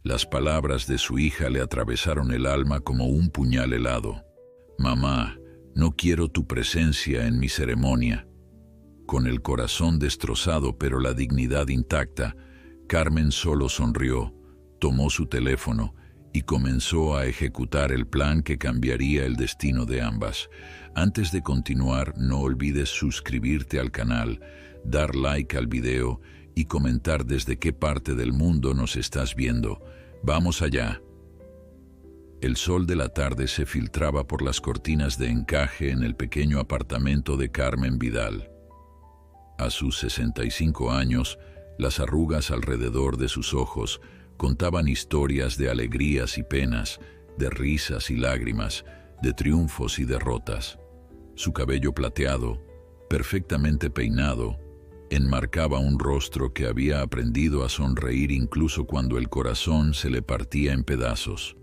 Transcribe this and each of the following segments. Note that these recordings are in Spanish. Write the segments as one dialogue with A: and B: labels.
A: Las palabras de su hija le atravesaron el alma como un puñal helado. «Mamá, no quiero tu presencia en mi ceremonia». Con el corazón destrozado pero la dignidad intacta, Carmen solo sonrió, tomó su teléfono y comenzó a ejecutar el plan que cambiaría el destino de ambas. Antes de continuar, no olvides suscribirte al canal, dar like al video y comentar desde qué parte del mundo nos estás viendo. ¡Vamos allá! El sol de la tarde se filtraba por las cortinas de encaje en el pequeño apartamento de Carmen Vidal. A sus 65 años, las arrugas alrededor de sus ojos contaban historias de alegrías y penas, de risas y lágrimas, de triunfos y derrotas. Su cabello plateado, perfectamente peinado, enmarcaba un rostro que había aprendido a sonreír incluso cuando el corazón se le partía en pedazos.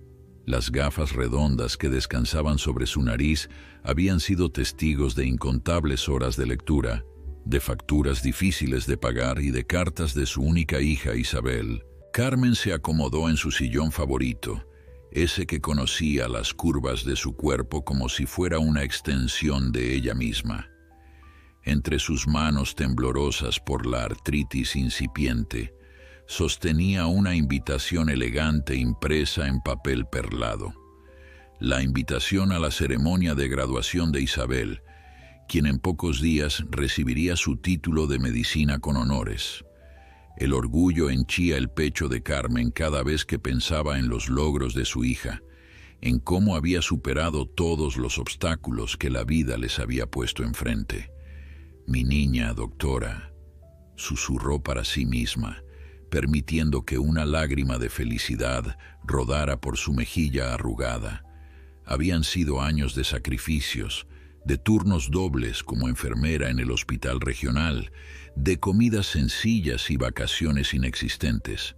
A: Las gafas redondas que descansaban sobre su nariz habían sido testigos de incontables horas de lectura, de facturas difíciles de pagar y de cartas de su única hija Isabel. Carmen se acomodó en su sillón favorito, ese que conocía las curvas de su cuerpo como si fuera una extensión de ella misma. Entre sus manos temblorosas por la artritis incipiente, sostenía una invitación elegante impresa en papel perlado. La invitación a la ceremonia de graduación de Isabel, quien en pocos días recibiría su título de medicina con honores. El orgullo henchía el pecho de Carmen cada vez que pensaba en los logros de su hija, en cómo había superado todos los obstáculos que la vida les había puesto enfrente. «Mi niña, doctora», susurró para sí misma, permitiendo que una lágrima de felicidad rodara por su mejilla arrugada. Habían sido años de sacrificios, de turnos dobles como enfermera en el hospital regional, de comidas sencillas y vacaciones inexistentes.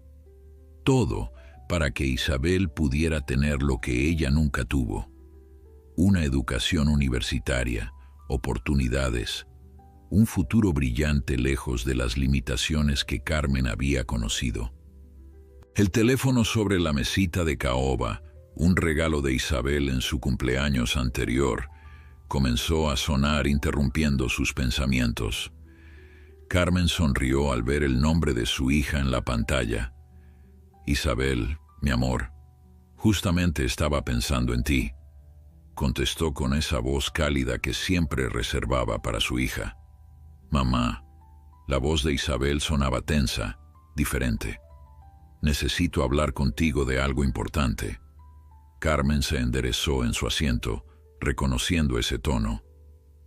A: Todo para que Isabel pudiera tener lo que ella nunca tuvo: una educación universitaria, oportunidades, un futuro brillante lejos de las limitaciones que Carmen había conocido. El teléfono sobre la mesita de caoba, un regalo de Isabel en su cumpleaños anterior, comenzó a sonar interrumpiendo sus pensamientos. Carmen sonrió al ver el nombre de su hija en la pantalla. «Isabel, mi amor, justamente estaba pensando en ti», contestó con esa voz cálida que siempre reservaba para su hija. «Mamá». La voz de Isabel sonaba tensa, diferente. «Necesito hablar contigo de algo importante». Carmen se enderezó en su asiento, reconociendo ese tono.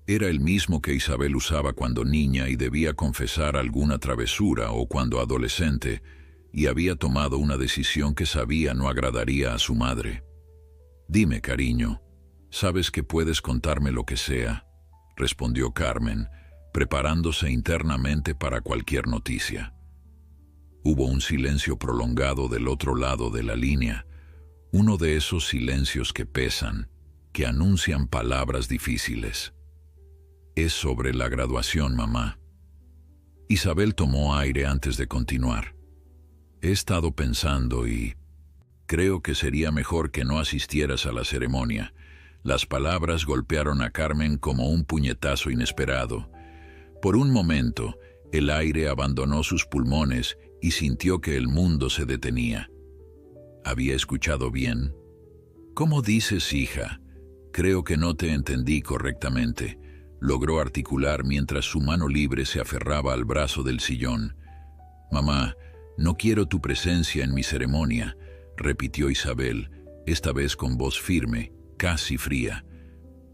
A: Era el mismo que Isabel usaba cuando niña y debía confesar alguna travesura, o cuando adolescente, y había tomado una decisión que sabía no agradaría a su madre. «Dime, cariño, sabes que puedes contarme lo que sea», respondió Carmen, preparándose internamente para cualquier noticia. Hubo un silencio prolongado del otro lado de la línea, uno de esos silencios que pesan, que anuncian palabras difíciles. «Es sobre la graduación, mamá». Isabel tomó aire antes de continuar. «He estado pensando y creo que sería mejor que no asistieras a la ceremonia». Las palabras golpearon a Carmen como un puñetazo inesperado. Por un momento, el aire abandonó sus pulmones y sintió que el mundo se detenía. ¿Había escuchado bien? «¿Cómo dices, hija? Creo que no te entendí correctamente», logró articular mientras su mano libre se aferraba al brazo del sillón. «Mamá, no quiero tu presencia en mi ceremonia», repitió Isabel, esta vez con voz firme, casi fría.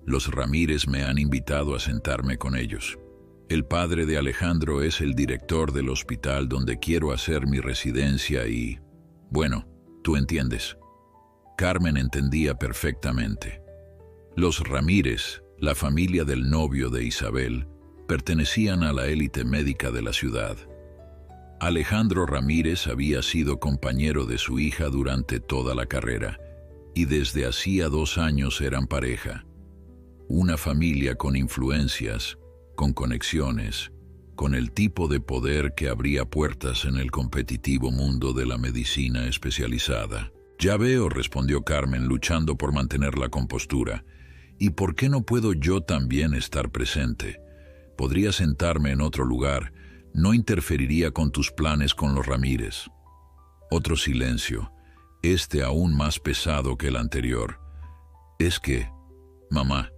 A: «Los Ramírez me han invitado a sentarme con ellos. El padre de Alejandro es el director del hospital donde quiero hacer mi residencia y... bueno, tú entiendes». Carmen entendía perfectamente. Los Ramírez, la familia del novio de Isabel, pertenecían a la élite médica de la ciudad. Alejandro Ramírez había sido compañero de su hija durante toda la carrera, y desde hacía 2 años eran pareja. Una familia con influencias, con conexiones, con el tipo de poder que abría puertas en el competitivo mundo de la medicina especializada. Ya veo, respondió Carmen, luchando por mantener la compostura. ¿Y por qué no puedo yo también estar presente? Podría sentarme en otro lugar, no interferiría con tus planes con los Ramírez. Otro silencio, este aún más pesado que el anterior. Es que, mamá,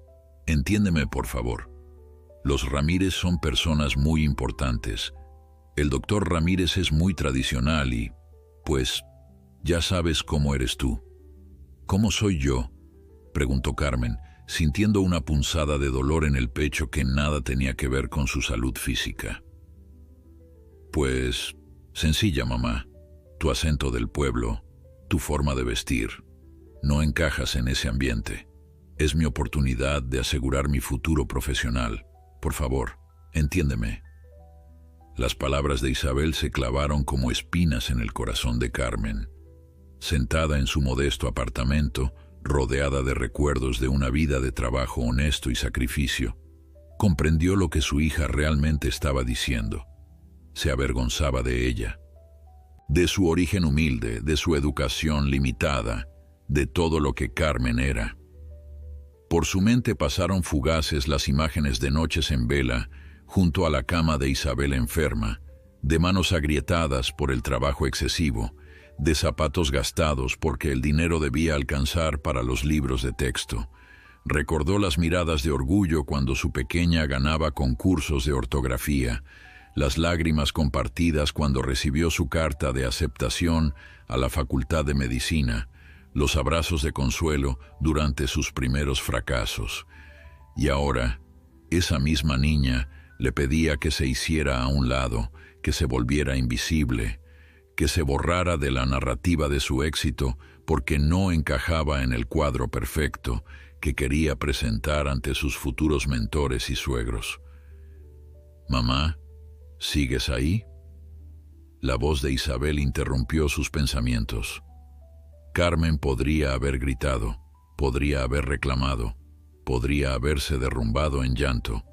A: entiéndeme por favor. Los Ramírez son personas muy importantes. El doctor Ramírez es muy tradicional y, pues, ya sabes cómo eres tú. ¿Cómo soy yo?, preguntó Carmen, sintiendo una punzada de dolor en el pecho que nada tenía que ver con su salud física. Pues, sencilla, mamá. Tu acento del pueblo, tu forma de vestir. No encajas en ese ambiente. Es mi oportunidad de asegurar mi futuro profesional. Por favor, entiéndeme. Las palabras de Isabel se clavaron como espinas en el corazón de Carmen. Sentada en su modesto apartamento, rodeada de recuerdos de una vida de trabajo honesto y sacrificio, comprendió lo que su hija realmente estaba diciendo. Se avergonzaba de ella, de su origen humilde, de su educación limitada, de todo lo que Carmen era. Por su mente pasaron fugaces las imágenes de noches en vela, junto a la cama de Isabel enferma, de manos agrietadas por el trabajo excesivo, de zapatos gastados porque el dinero debía alcanzar para los libros de texto. Recordó las miradas de orgullo cuando su pequeña ganaba concursos de ortografía, las lágrimas compartidas cuando recibió su carta de aceptación a la Facultad de Medicina, los abrazos de consuelo durante sus primeros fracasos. Y ahora, esa misma niña le pedía que se hiciera a un lado, que se volviera invisible, que se borrara de la narrativa de su éxito porque no encajaba en el cuadro perfecto que quería presentar ante sus futuros mentores y suegros. «Mamá, ¿sigues ahí?». La voz de Isabel interrumpió sus pensamientos. Carmen podría haber gritado, podría haber reclamado, podría haberse derrumbado en llanto.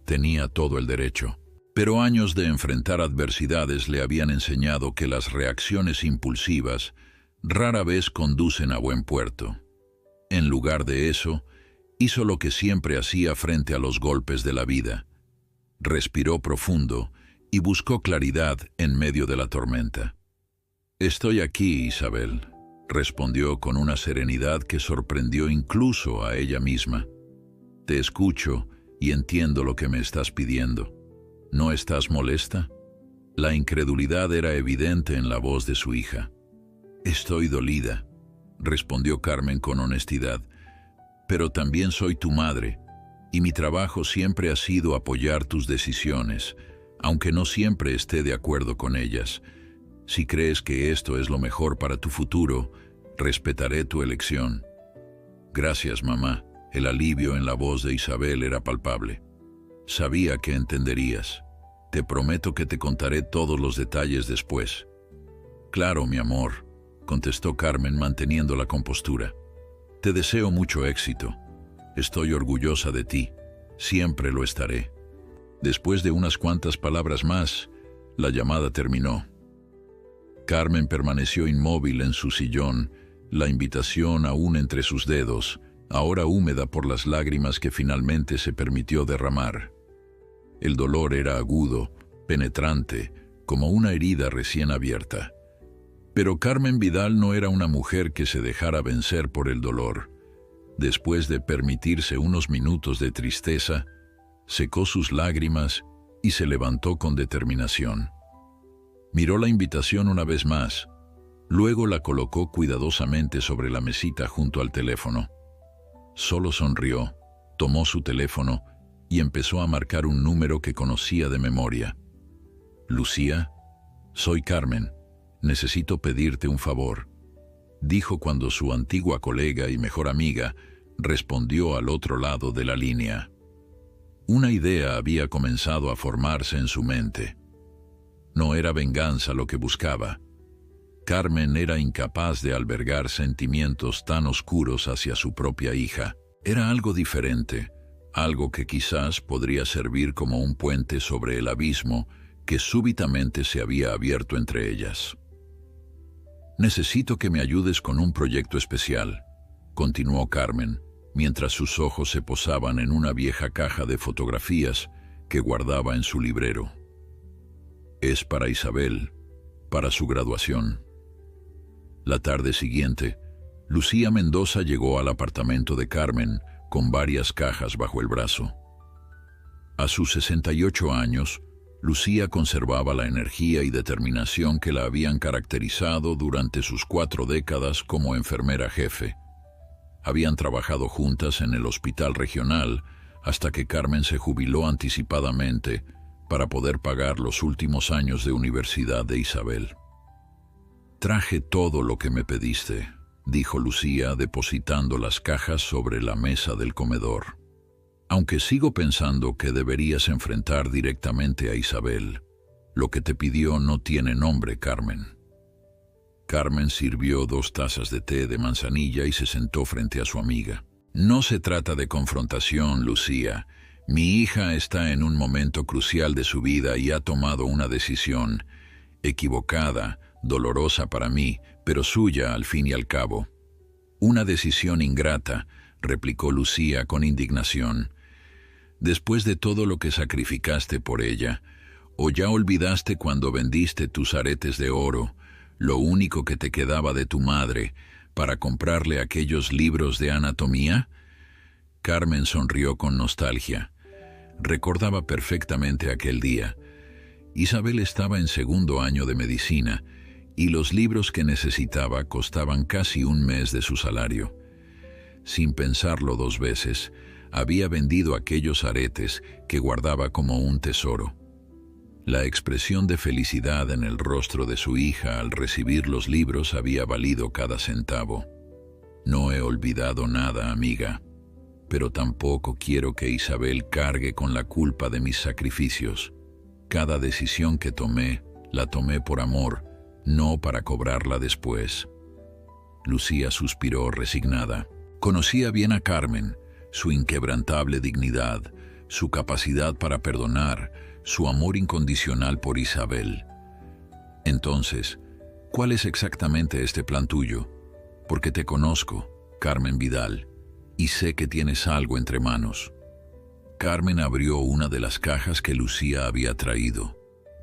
A: Tenía todo el derecho. Pero años de enfrentar adversidades le habían enseñado que las reacciones impulsivas rara vez conducen a buen puerto. En lugar de eso, hizo lo que siempre hacía frente a los golpes de la vida. Respiró profundo y buscó claridad en medio de la tormenta. «Estoy aquí, Isabel», respondió con una serenidad que sorprendió incluso a ella misma. «Te escucho y entiendo lo que me estás pidiendo. ¿No estás molesta?». La incredulidad era evidente en la voz de su hija. «Estoy dolida», respondió Carmen con honestidad, «pero también soy tu madre, y mi trabajo siempre ha sido apoyar tus decisiones, aunque no siempre esté de acuerdo con ellas. Si crees que esto es lo mejor para tu futuro, respetaré tu elección». «Gracias, mamá». El alivio en la voz de Isabel era palpable. «Sabía que entenderías. Te prometo que te contaré todos los detalles después». «Claro, mi amor», contestó Carmen manteniendo la compostura. «Te deseo mucho éxito. Estoy orgullosa de ti. Siempre lo estaré». Después de unas cuantas palabras más, la llamada terminó. Carmen permaneció inmóvil en su sillón, la invitación aún entre sus dedos, ahora húmeda por las lágrimas que finalmente se permitió derramar. El dolor era agudo, penetrante, como una herida recién abierta. Pero Carmen Vidal no era una mujer que se dejara vencer por el dolor. Después de permitirse unos minutos de tristeza, secó sus lágrimas y se levantó con determinación. Miró la invitación una vez más, luego la colocó cuidadosamente sobre la mesita junto al teléfono. Solo sonrió, tomó su teléfono y empezó a marcar un número que conocía de memoria. «Lucía, soy Carmen. Necesito pedirte un favor», dijo cuando su antigua colega y mejor amiga respondió al otro lado de la línea. Una idea había comenzado a formarse en su mente. No era venganza lo que buscaba. Carmen era incapaz de albergar sentimientos tan oscuros hacia su propia hija. Era algo diferente, algo que quizás podría servir como un puente sobre el abismo que súbitamente se había abierto entre ellas. «Necesito que me ayudes con un proyecto especial», continuó Carmen, mientras sus ojos se posaban en una vieja caja de fotografías que guardaba en su librero. «Es para Isabel, para su graduación». La tarde siguiente, Lucía Mendoza llegó al apartamento de Carmen con varias cajas bajo el brazo. A sus 68 años, Lucía conservaba la energía y determinación que la habían caracterizado durante sus 4 décadas como enfermera jefe. Habían trabajado juntas en el hospital regional hasta que Carmen se jubiló anticipadamente para poder pagar los últimos años de universidad de Isabel. «Traje todo lo que me pediste», dijo Lucía, depositando las cajas sobre la mesa del comedor. «Aunque sigo pensando que deberías enfrentar directamente a Isabel. Lo que te pidió no tiene nombre, Carmen». Carmen sirvió 2 tazas de té de manzanilla y se sentó frente a su amiga. «No se trata de confrontación, Lucía. Mi hija está en un momento crucial de su vida y ha tomado una decisión equivocada, dolorosa para mí, pero suya al fin y al cabo». «Una decisión ingrata», replicó Lucía con indignación. «Después de todo lo que sacrificaste por ella, ¿o ya olvidaste cuando vendiste tus aretes de oro, lo único que te quedaba de tu madre, para comprarle aquellos libros de anatomía?» Carmen sonrió con nostalgia. Recordaba perfectamente aquel día. Isabel estaba en 2º año de medicina y los libros que necesitaba costaban casi 1 mes de su salario. Sin pensarlo 2 veces, había vendido aquellos aretes que guardaba como un tesoro. La expresión de felicidad en el rostro de su hija al recibir los libros había valido cada centavo. «No he olvidado nada, amiga, pero tampoco quiero que Isabel cargue con la culpa de mis sacrificios. Cada decisión que tomé, la tomé por amor, no para cobrarla después». Lucía suspiró resignada. Conocía bien a Carmen, su inquebrantable dignidad, su capacidad para perdonar, su amor incondicional por Isabel. «Entonces, ¿cuál es exactamente este plan tuyo? Porque te conozco, Carmen Vidal, y sé que tienes algo entre manos». Carmen abrió una de las cajas que Lucía había traído.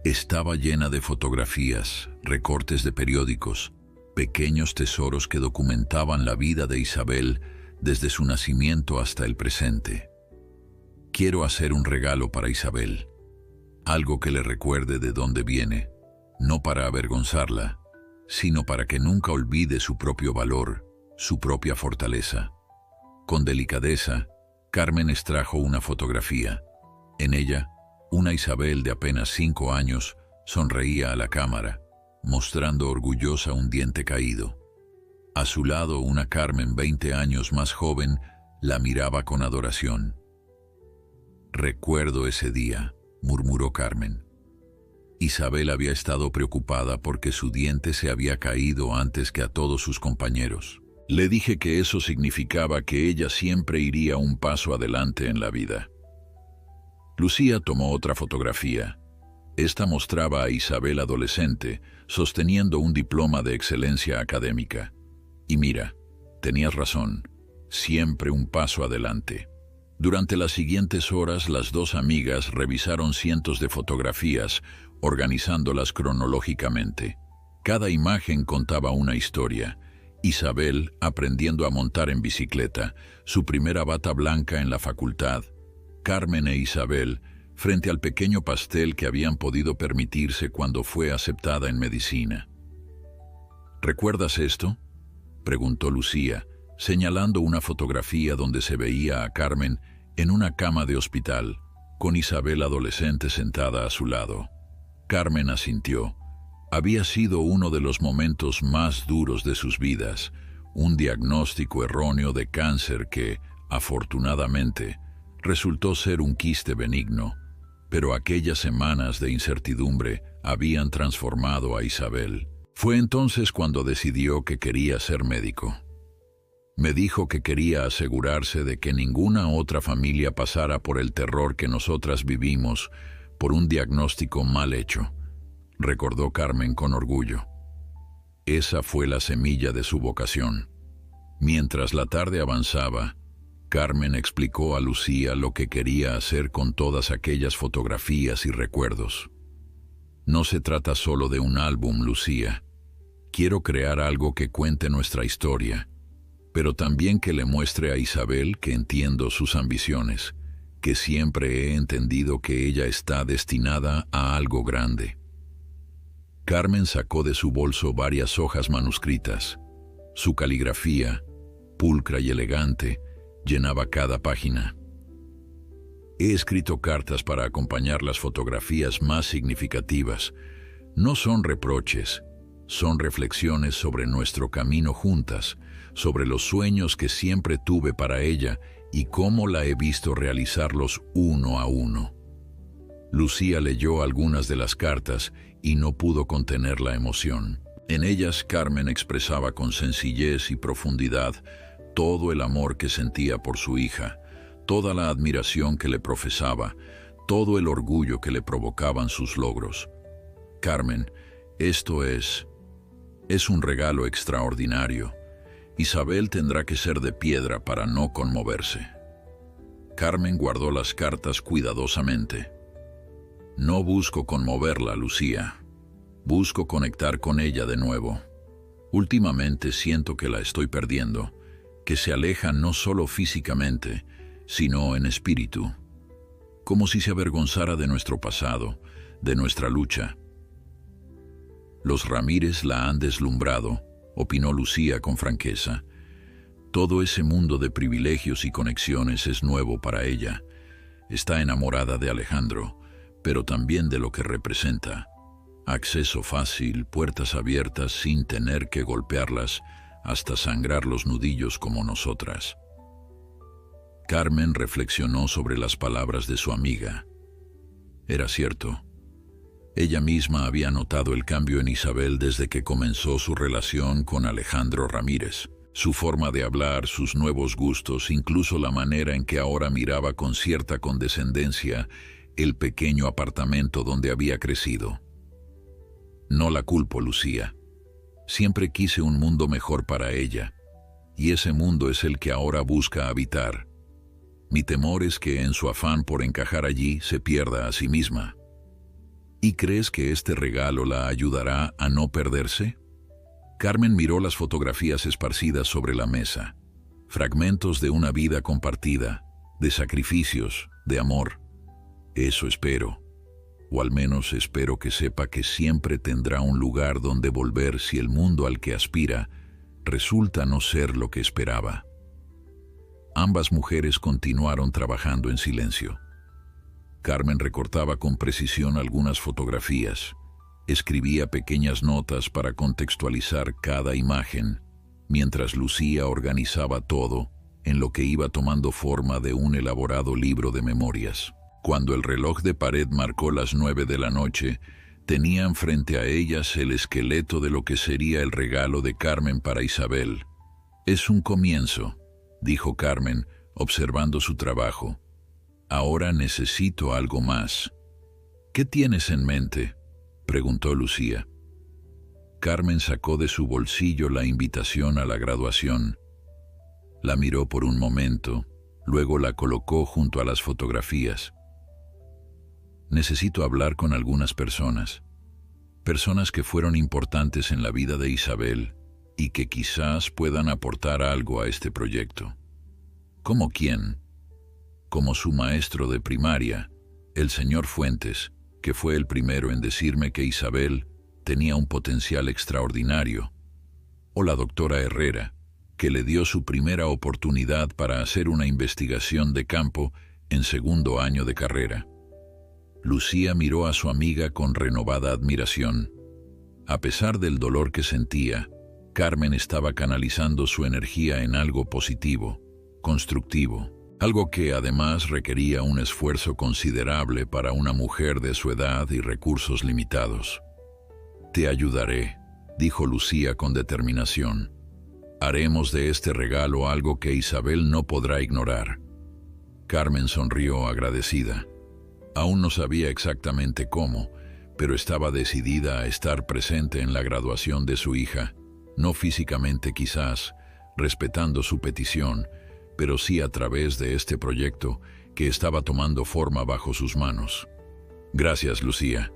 A: Estaba llena de fotografías, recortes de periódicos, pequeños tesoros que documentaban la vida de Isabel desde su nacimiento hasta el presente. «Quiero hacer un regalo para Isabel, algo que le recuerde de dónde viene, no para avergonzarla, sino para que nunca olvide su propio valor, su propia fortaleza». Con delicadeza, Carmen extrajo una fotografía. En ella, una Isabel de apenas 5 años sonreía a la cámara, mostrando orgullosa un diente caído. A su lado, una Carmen 20 años más joven la miraba con adoración. «Recuerdo ese día», murmuró Carmen. Isabel había estado preocupada porque su diente se había caído antes que a todos sus compañeros. Le dije que eso significaba que ella siempre iría un paso adelante en la vida. Lucía tomó otra fotografía. Esta mostraba a Isabel adolescente, sosteniendo un diploma de excelencia académica. Y mira, tenías razón, siempre un paso adelante. Durante las siguientes horas, las 2 amigas revisaron cientos de fotografías, organizándolas cronológicamente. Cada imagen contaba una historia. Isabel aprendiendo a montar en bicicleta, su primera bata blanca en la facultad. Carmen e Isabel frente al pequeño pastel que habían podido permitirse cuando fue aceptada en medicina. «¿Recuerdas esto?», preguntó Lucía, señalando una fotografía donde se veía a Carmen en una cama de hospital, con Isabel adolescente sentada a su lado. Carmen asintió. Había sido uno de los momentos más duros de sus vidas, un diagnóstico erróneo de cáncer que, afortunadamente, resultó ser un quiste benigno, pero aquellas semanas de incertidumbre habían transformado a Isabel. Fue entonces cuando decidió que quería ser médico. Me dijo que quería asegurarse de que ninguna otra familia pasara por el terror que nosotras vivimos por un diagnóstico mal hecho, recordó Carmen con orgullo. Esa fue la semilla de su vocación. Mientras la tarde avanzaba, Carmen explicó a Lucía lo que quería hacer con todas aquellas fotografías y recuerdos. No se trata solo de un álbum, Lucía. Quiero crear algo que cuente nuestra historia, pero también que le muestre a Isabel que entiendo sus ambiciones, que siempre he entendido que ella está destinada a algo grande. Carmen sacó de su bolso varias hojas manuscritas. Su caligrafía, pulcra y elegante, llenaba cada página. He escrito cartas para acompañar las fotografías más significativas. No son reproches, son reflexiones sobre nuestro camino juntas, sobre los sueños que siempre tuve para ella y cómo la he visto realizarlos uno a uno. Lucía leyó algunas de las cartas y no pudo contener la emoción. En ellas, Carmen expresaba con sencillez y profundidad todo el amor que sentía por su hija, toda la admiración que le profesaba, todo el orgullo que le provocaban sus logros. Carmen, esto es un regalo extraordinario. Isabel tendrá que ser de piedra para no conmoverse. Carmen guardó las cartas cuidadosamente. No busco conmoverla, Lucía. Busco conectar con ella de nuevo. Últimamente siento que la estoy perdiendo, que se aleja no solo físicamente, sino en espíritu. Como si se avergonzara de nuestro pasado, de nuestra lucha. Los Ramírez la han deslumbrado, opinó Lucía con franqueza. Todo ese mundo de privilegios y conexiones es nuevo para ella. Está enamorada de Alejandro, pero también de lo que representa. Acceso fácil, puertas abiertas sin tener que golpearlas hasta sangrar los nudillos como nosotras. Carmen reflexionó sobre las palabras de su amiga. Era cierto. Ella misma había notado el cambio en Isabel desde que comenzó su relación con Alejandro Ramírez. Su forma de hablar, sus nuevos gustos, incluso la manera en que ahora miraba con cierta condescendencia el pequeño apartamento donde había crecido. No la culpo, Lucía. Siempre quise un mundo mejor para ella, y ese mundo es el que ahora busca habitar. Mi temor es que en su afán por encajar allí se pierda a sí misma. ¿Y crees que este regalo la ayudará a no perderse? Carmen miró las fotografías esparcidas sobre la mesa. Fragmentos de una vida compartida, de sacrificios, de amor. Eso espero. O al menos espero que sepa que siempre tendrá un lugar donde volver si el mundo al que aspira resulta no ser lo que esperaba. Ambas mujeres continuaron trabajando en silencio. Carmen recortaba con precisión algunas fotografías, escribía pequeñas notas para contextualizar cada imagen, mientras Lucía organizaba todo en lo que iba tomando forma de un elaborado libro de memorias. Cuando el reloj de pared marcó las 9 de la noche, tenían frente a ellas el esqueleto de lo que sería el regalo de Carmen para Isabel. «Es un comienzo», dijo Carmen, observando su trabajo. «Ahora necesito algo más». «¿Qué tienes en mente?», preguntó Lucía. Carmen sacó de su bolsillo la invitación a la graduación. La miró por un momento, luego la colocó junto a las fotografías. «Necesito hablar con algunas personas que fueron importantes en la vida de Isabel y que quizás puedan aportar algo a este proyecto». «¿Cómo quién?» «Como su maestro de primaria, el señor Fuentes, que fue el primero en decirme que Isabel tenía un potencial extraordinario, o la doctora Herrera, que le dio su primera oportunidad para hacer una investigación de campo en segundo año de carrera». Lucía miró a su amiga con renovada admiración. A pesar del dolor que sentía, Carmen estaba canalizando su energía en algo positivo, constructivo, algo que además requería un esfuerzo considerable para una mujer de su edad y recursos limitados. «Te ayudaré», dijo Lucía con determinación. Haremos de este regalo algo que Isabel no podrá ignorar. Carmen sonrió agradecida. Aún no sabía exactamente cómo, pero estaba decidida a estar presente en la graduación de su hija, no físicamente quizás, respetando su petición, pero sí a través de este proyecto que estaba tomando forma bajo sus manos. Gracias, Lucía.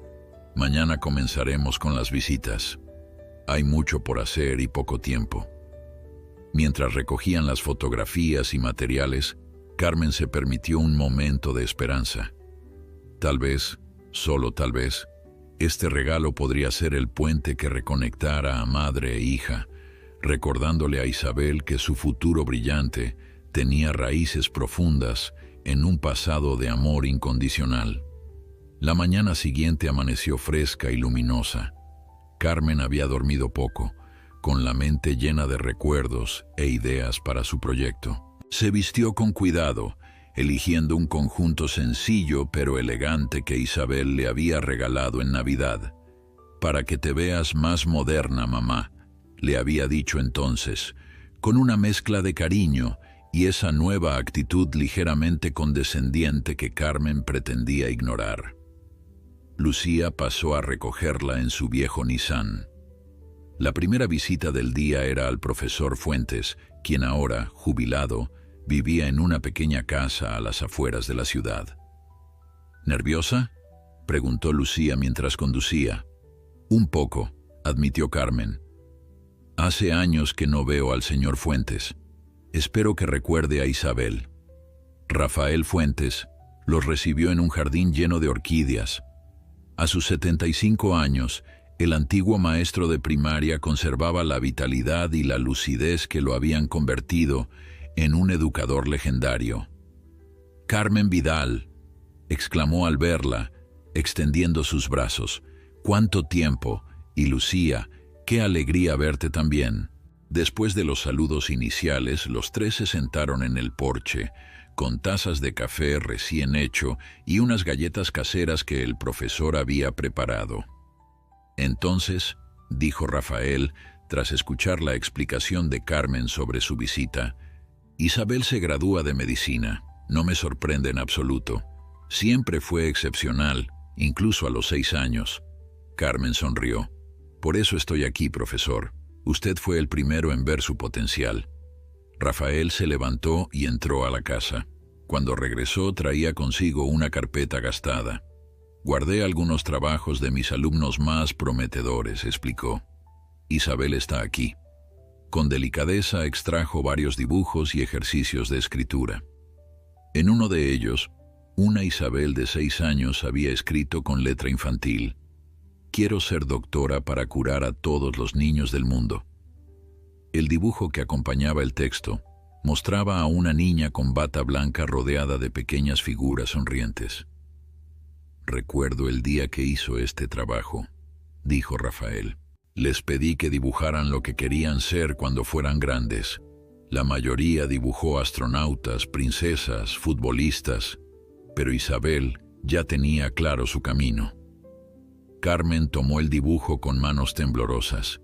A: Mañana comenzaremos con las visitas. Hay mucho por hacer y poco tiempo. Mientras recogían las fotografías y materiales, Carmen se permitió un momento de esperanza. Tal vez, solo tal vez, este regalo podría ser el puente que reconectara a madre e hija, recordándole a Isabel que su futuro brillante tenía raíces profundas en un pasado de amor incondicional. La mañana siguiente amaneció fresca y luminosa. Carmen había dormido poco, con la mente llena de recuerdos e ideas para su proyecto. Se vistió con cuidado, eligiendo un conjunto sencillo pero elegante que Isabel le había regalado en Navidad. «Para que te veas más moderna, mamá», le había dicho entonces, con una mezcla de cariño y esa nueva actitud ligeramente condescendiente que Carmen pretendía ignorar. Lucía pasó a recogerla en su viejo Nissan. La primera visita del día era al profesor Fuentes, quien ahora, jubilado, vivía en una pequeña casa a las afueras de la ciudad. ¿Nerviosa?, preguntó Lucía mientras conducía. Un poco, admitió Carmen. Hace años que no veo al señor Fuentes. Espero que recuerde a Isabel. Rafael Fuentes los recibió en un jardín lleno de orquídeas. A sus 75 años, el antiguo maestro de primaria conservaba la vitalidad y la lucidez que lo habían convertido en un educador legendario. «Carmen Vidal», exclamó al verla, extendiendo sus brazos. «¡Cuánto tiempo! Y Lucía, qué alegría verte también». Después de los saludos iniciales, los tres se sentaron en el porche, con tazas de café recién hecho y unas galletas caseras que el profesor había preparado. «Entonces», dijo Rafael, tras escuchar la explicación de Carmen sobre su visita, «Isabel se gradúa de medicina. No me sorprende en absoluto. Siempre fue excepcional, incluso a los 6 años». Carmen sonrió. «Por eso estoy aquí, profesor. Usted fue el primero en ver su potencial». Rafael se levantó y entró a la casa. Cuando regresó traía consigo una carpeta gastada. «Guardé algunos trabajos de mis alumnos más prometedores», explicó. «Isabel está aquí». Con delicadeza extrajo varios dibujos y ejercicios de escritura. En uno de ellos, una Isabel de 6 años había escrito con letra infantil: «Quiero ser doctora para curar a todos los niños del mundo». El dibujo que acompañaba el texto mostraba a una niña con bata blanca rodeada de pequeñas figuras sonrientes. «Recuerdo el día que hizo este trabajo», dijo Rafael. «Les pedí que dibujaran lo que querían ser cuando fueran grandes. La mayoría dibujó astronautas, princesas, futbolistas, pero Isabel ya tenía claro su camino». Carmen tomó el dibujo con manos temblorosas.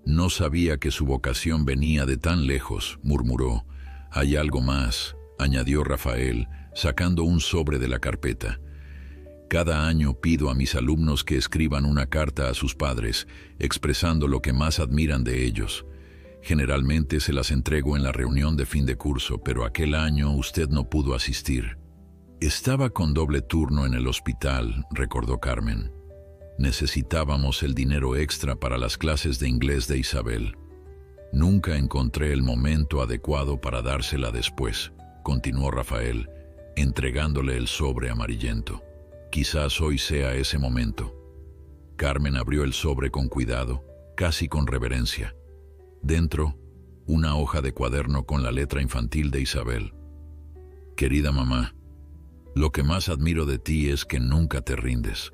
A: «No sabía que su vocación venía de tan lejos», murmuró. «Hay algo más», añadió Rafael, sacando un sobre de la carpeta. «Cada año pido a mis alumnos que escriban una carta a sus padres, expresando lo que más admiran de ellos. Generalmente se las entrego en la reunión de fin de curso, pero aquel año usted no pudo asistir». «Estaba con doble turno en el hospital», recordó Carmen. «Necesitábamos el dinero extra para las clases de inglés de Isabel. Nunca encontré el momento adecuado para dársela después», continuó Rafael, entregándole el sobre amarillento. «Quizás hoy sea ese momento». Carmen abrió el sobre con cuidado, casi con reverencia. Dentro, una hoja de cuaderno con la letra infantil de Isabel. «Querida mamá, lo que más admiro de ti es que nunca te rindes.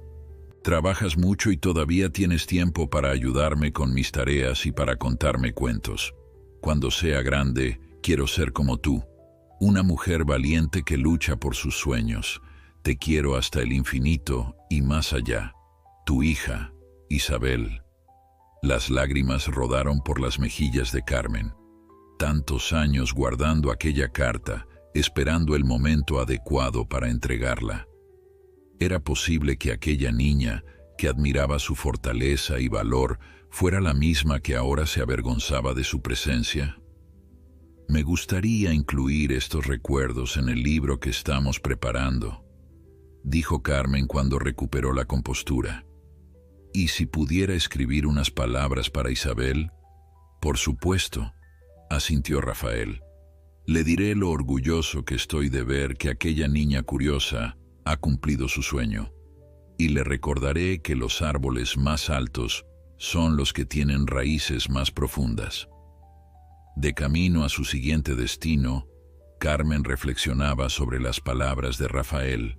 A: Trabajas mucho y todavía tienes tiempo para ayudarme con mis tareas y para contarme cuentos. Cuando sea grande, quiero ser como tú, una mujer valiente que lucha por sus sueños. Te quiero hasta el infinito y más allá. Tu hija, Isabel». Las lágrimas rodaron por las mejillas de Carmen. Tantos años guardando aquella carta, esperando el momento adecuado para entregarla. ¿Era posible que aquella niña, que admiraba su fortaleza y valor, fuera la misma que ahora se avergonzaba de su presencia? Me gustaría incluir estos recuerdos en el libro que estamos preparando, dijo Carmen cuando recuperó la compostura. ¿Y si pudiera escribir unas palabras para Isabel? Por supuesto, asintió Rafael. Le diré lo orgulloso que estoy de ver que aquella niña curiosa ha cumplido su sueño, y le recordaré que los árboles más altos son los que tienen raíces más profundas. De camino a su siguiente destino, Carmen reflexionaba sobre las palabras de Rafael.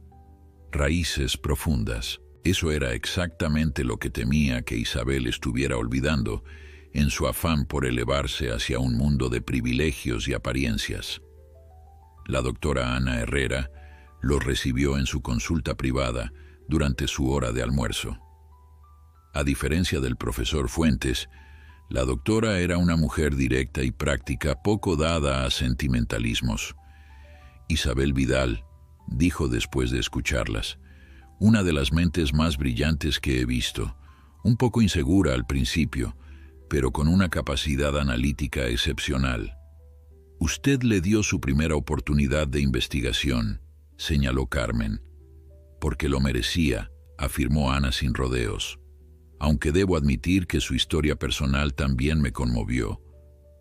A: Raíces profundas. Eso era exactamente lo que temía que Isabel estuviera olvidando en su afán por elevarse hacia un mundo de privilegios y apariencias. La doctora Ana Herrera los recibió en su consulta privada durante su hora de almuerzo. A diferencia del profesor Fuentes, la doctora era una mujer directa y práctica, poco dada a sentimentalismos. Isabel Vidal, dijo después de escucharlas, una de las mentes más brillantes que he visto, un poco insegura al principio, pero con una capacidad analítica excepcional. Usted le dio su primera oportunidad de investigación, señaló Carmen. Porque lo merecía, afirmó Ana sin rodeos. Aunque debo admitir que su historia personal también me conmovió.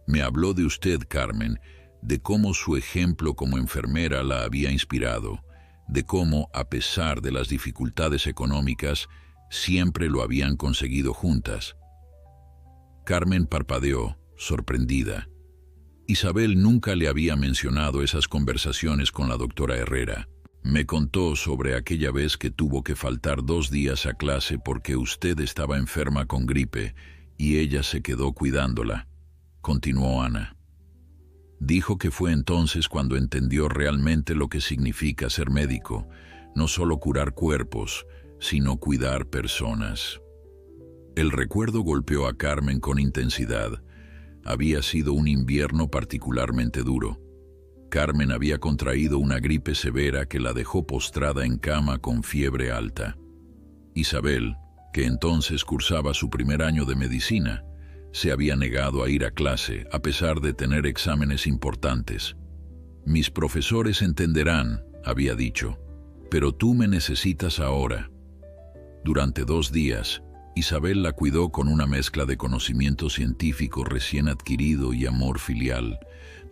A: Me habló de usted, Carmen, de cómo su ejemplo como enfermera la había inspirado, de cómo, a pesar de las dificultades económicas, siempre lo habían conseguido juntas. Carmen parpadeó, sorprendida. Isabel nunca le había mencionado esas conversaciones con la doctora Herrera. Me contó sobre aquella vez que tuvo que faltar 2 días a clase porque usted estaba enferma con gripe y ella se quedó cuidándola, continuó Ana. Dijo que fue entonces cuando entendió realmente lo que significa ser médico, no solo curar cuerpos, sino cuidar personas. El recuerdo golpeó a Carmen con intensidad. Había sido un invierno particularmente duro. Carmen había contraído una gripe severa que la dejó postrada en cama con fiebre alta. Isabel, que entonces cursaba su primer año de medicina, se había negado a ir a clase a pesar de tener exámenes importantes. Mis profesores entenderán, había dicho, pero tú me necesitas ahora. Durante 2 días, Isabel la cuidó con una mezcla de conocimiento científico recién adquirido y amor filial.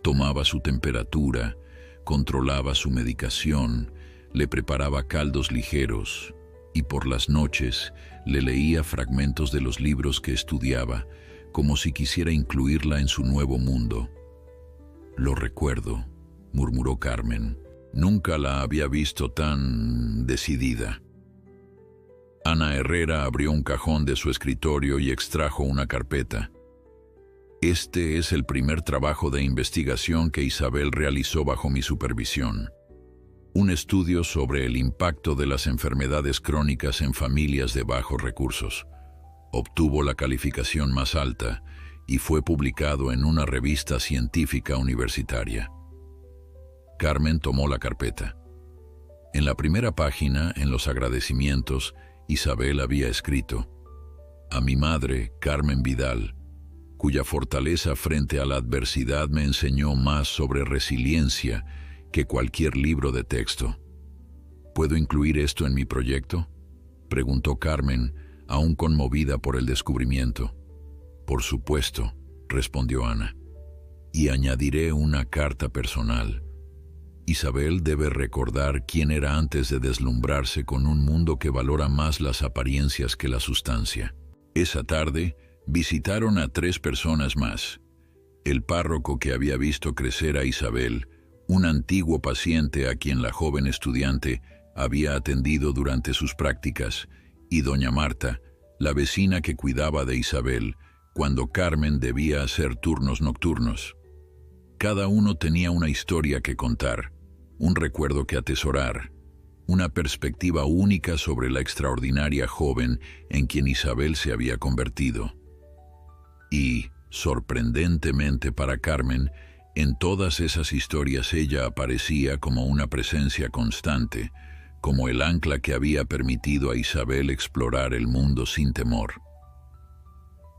A: Tomaba su temperatura, controlaba su medicación, le preparaba caldos ligeros y por las noches le leía fragmentos de los libros que estudiaba, como si quisiera incluirla en su nuevo mundo. Lo recuerdo, murmuró Carmen. Nunca la había visto tan decidida. Ana Herrera abrió un cajón de su escritorio y extrajo una carpeta. Este es el primer trabajo de investigación que Isabel realizó bajo mi supervisión. Un estudio sobre el impacto de las enfermedades crónicas en familias de bajos recursos. Obtuvo la calificación más alta y fue publicado en una revista científica universitaria. Carmen tomó la carpeta. En la primera página, en los agradecimientos, Isabel había escrito: a mi madre, Carmen Vidal, cuya fortaleza frente a la adversidad me enseñó más sobre resiliencia que cualquier libro de texto. ¿Puedo incluir esto en mi proyecto?, preguntó Carmen, aún conmovida por el descubrimiento. Por supuesto, respondió Ana. Y añadiré una carta personal. Isabel debe recordar quién era antes de deslumbrarse con un mundo que valora más las apariencias que la sustancia. Esa tarde, visitaron a 3 personas más. El párroco que había visto crecer a Isabel, un antiguo paciente a quien la joven estudiante había atendido durante sus prácticas, y doña Marta, la vecina que cuidaba de Isabel cuando Carmen debía hacer turnos nocturnos. Cada uno tenía una historia que contar, un recuerdo que atesorar, una perspectiva única sobre la extraordinaria joven en quien Isabel se había convertido. Y, Sorprendentemente para Carmen, en todas esas historias ella aparecía como una presencia constante, como el ancla que había permitido a Isabel explorar el mundo sin temor.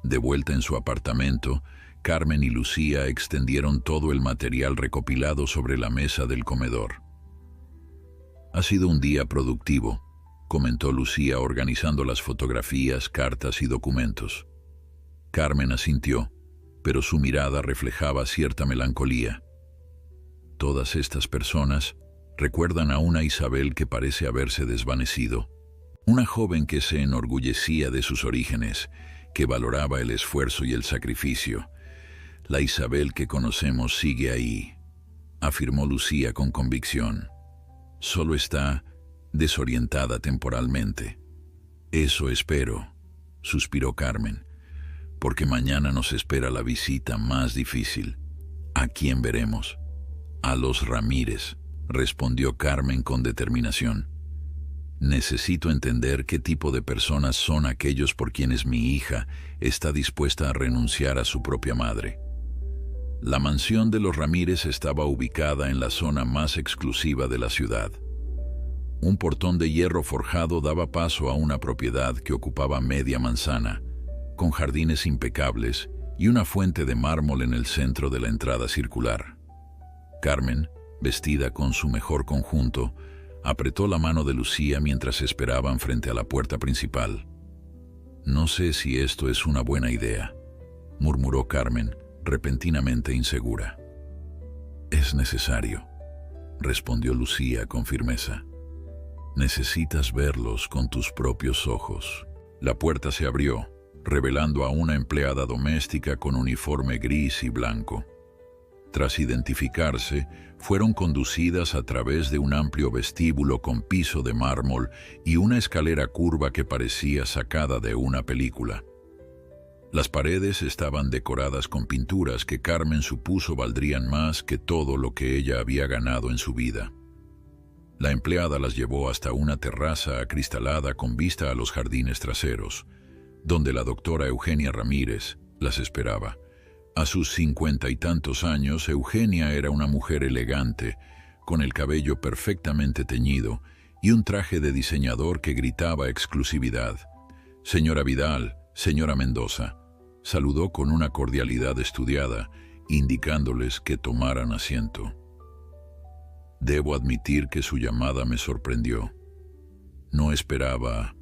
A: De vuelta en su apartamento, Carmen y Lucía extendieron todo el material recopilado sobre la mesa del comedor. «Ha sido un día productivo», comentó Lucía organizando las fotografías, cartas y documentos. Carmen asintió, pero su mirada reflejaba cierta melancolía. Todas estas personas recuerdan a una Isabel que parece haberse desvanecido, una joven que se enorgullecía de sus orígenes, que valoraba el esfuerzo y el sacrificio. La Isabel que conocemos sigue ahí, afirmó Lucía con convicción. Solo está desorientada temporalmente. Eso espero, suspiró Carmen, porque mañana nos espera la visita más difícil. ¿A quién veremos? A los Ramírez, respondió Carmen con determinación. Necesito entender qué tipo de personas son aquellos por quienes mi hija está dispuesta a renunciar a su propia madre. La mansión de los Ramírez estaba ubicada en la zona más exclusiva de la ciudad. Un portón de hierro forjado daba paso a una propiedad que ocupaba media manzana, con jardines impecables y una fuente de mármol en el centro de la entrada circular. Carmen, vestida con su mejor conjunto, apretó la mano de Lucía mientras esperaban frente a la puerta principal. «No sé si esto es una buena idea», murmuró Carmen, repentinamente insegura. «Es necesario», respondió Lucía con firmeza. «Necesitas verlos con tus propios ojos». La puerta se abrió, revelando a una empleada doméstica con uniforme gris y blanco. Tras identificarse, fueron conducidas a través de un amplio vestíbulo con piso de mármol y una escalera curva que parecía sacada de una película. Las paredes estaban decoradas con pinturas que Carmen supuso valdrían más que todo lo que ella había ganado en su vida. La empleada las llevó hasta una terraza acristalada con vista a los jardines traseros, donde la doctora Eugenia Ramírez las esperaba. A sus 50 y tantos años, Eugenia era una mujer elegante, con el cabello perfectamente teñido y un traje de diseñador que gritaba exclusividad. «Señora Vidal, señora Mendoza», saludó con una cordialidad estudiada, indicándoles que tomaran asiento. Debo admitir que su llamada me sorprendió. No esperaba,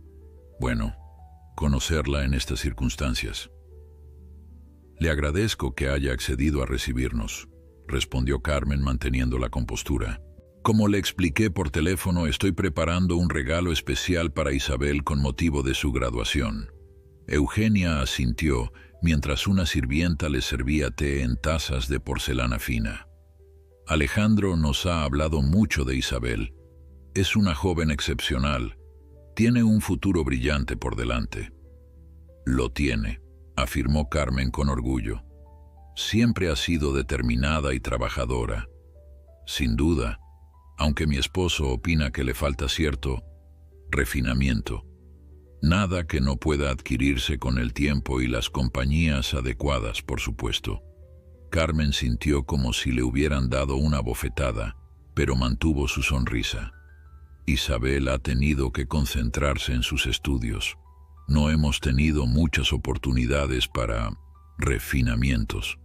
A: conocerla en estas circunstancias. «Le agradezco que haya accedido a recibirnos», respondió Carmen manteniendo la compostura. «Como le expliqué por teléfono, estoy preparando un regalo especial para Isabel con motivo de su graduación». Eugenia asintió mientras una sirvienta le servía té en tazas de porcelana fina. «Alejandro nos ha hablado mucho de Isabel. Es una joven excepcional. Tiene un futuro brillante por delante». «Lo tiene», afirmó Carmen con orgullo. «Siempre ha sido determinada y trabajadora. Sin duda, aunque mi esposo opina que le falta cierto refinamiento. Nada que no pueda adquirirse con el tiempo y las compañías adecuadas, por supuesto». Carmen sintió como si le hubieran dado una bofetada, pero mantuvo su sonrisa. «Isabel ha tenido que concentrarse en sus estudios. No hemos tenido muchas oportunidades para refinamientos».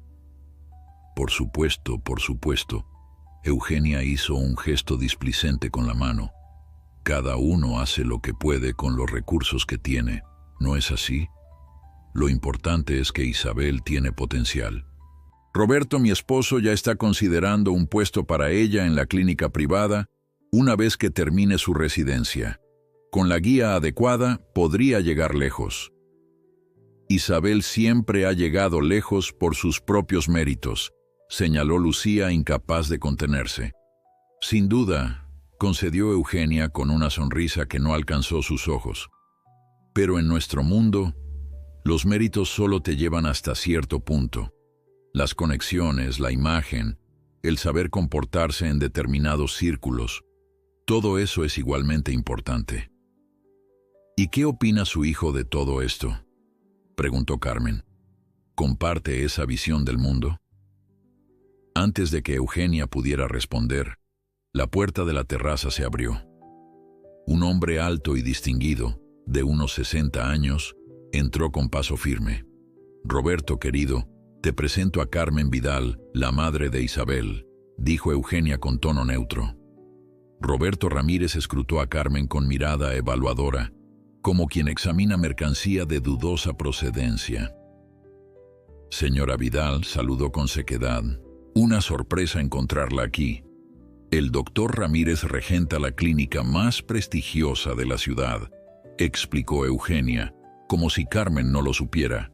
A: Por supuesto. Eugenia hizo un gesto displicente con la mano. «Cada uno hace lo que puede con los recursos que tiene, ¿no es así? Lo importante es que Isabel tiene potencial. Roberto, mi esposo, ya está considerando un puesto para ella en la clínica privada una vez que termine su residencia. Con la guía adecuada, podría llegar lejos». «Isabel siempre ha llegado lejos por sus propios méritos», señaló Lucía, incapaz de contenerse. «Sin duda», concedió Eugenia con una sonrisa que no alcanzó sus ojos. «Pero en nuestro mundo, los méritos solo te llevan hasta cierto punto. Las conexiones, la imagen, el saber comportarse en determinados círculos, todo eso es igualmente importante». «¿Y qué opina su hijo de todo esto?», preguntó Carmen. ¿Comparte esa visión del mundo? Antes de que Eugenia pudiera responder, la puerta de la terraza se abrió. Un hombre alto y distinguido, de unos 60 años, entró con paso firme. «Roberto, querido, te presento a Carmen Vidal, la madre de Isabel», dijo Eugenia con tono neutro. Roberto Ramírez escrutó a Carmen con mirada evaluadora, como quien examina mercancía de dudosa procedencia. «Señora Vidal», saludó con sequedad, «una sorpresa encontrarla aquí. El doctor Ramírez regenta la clínica más prestigiosa de la ciudad», explicó Eugenia, como si Carmen no lo supiera.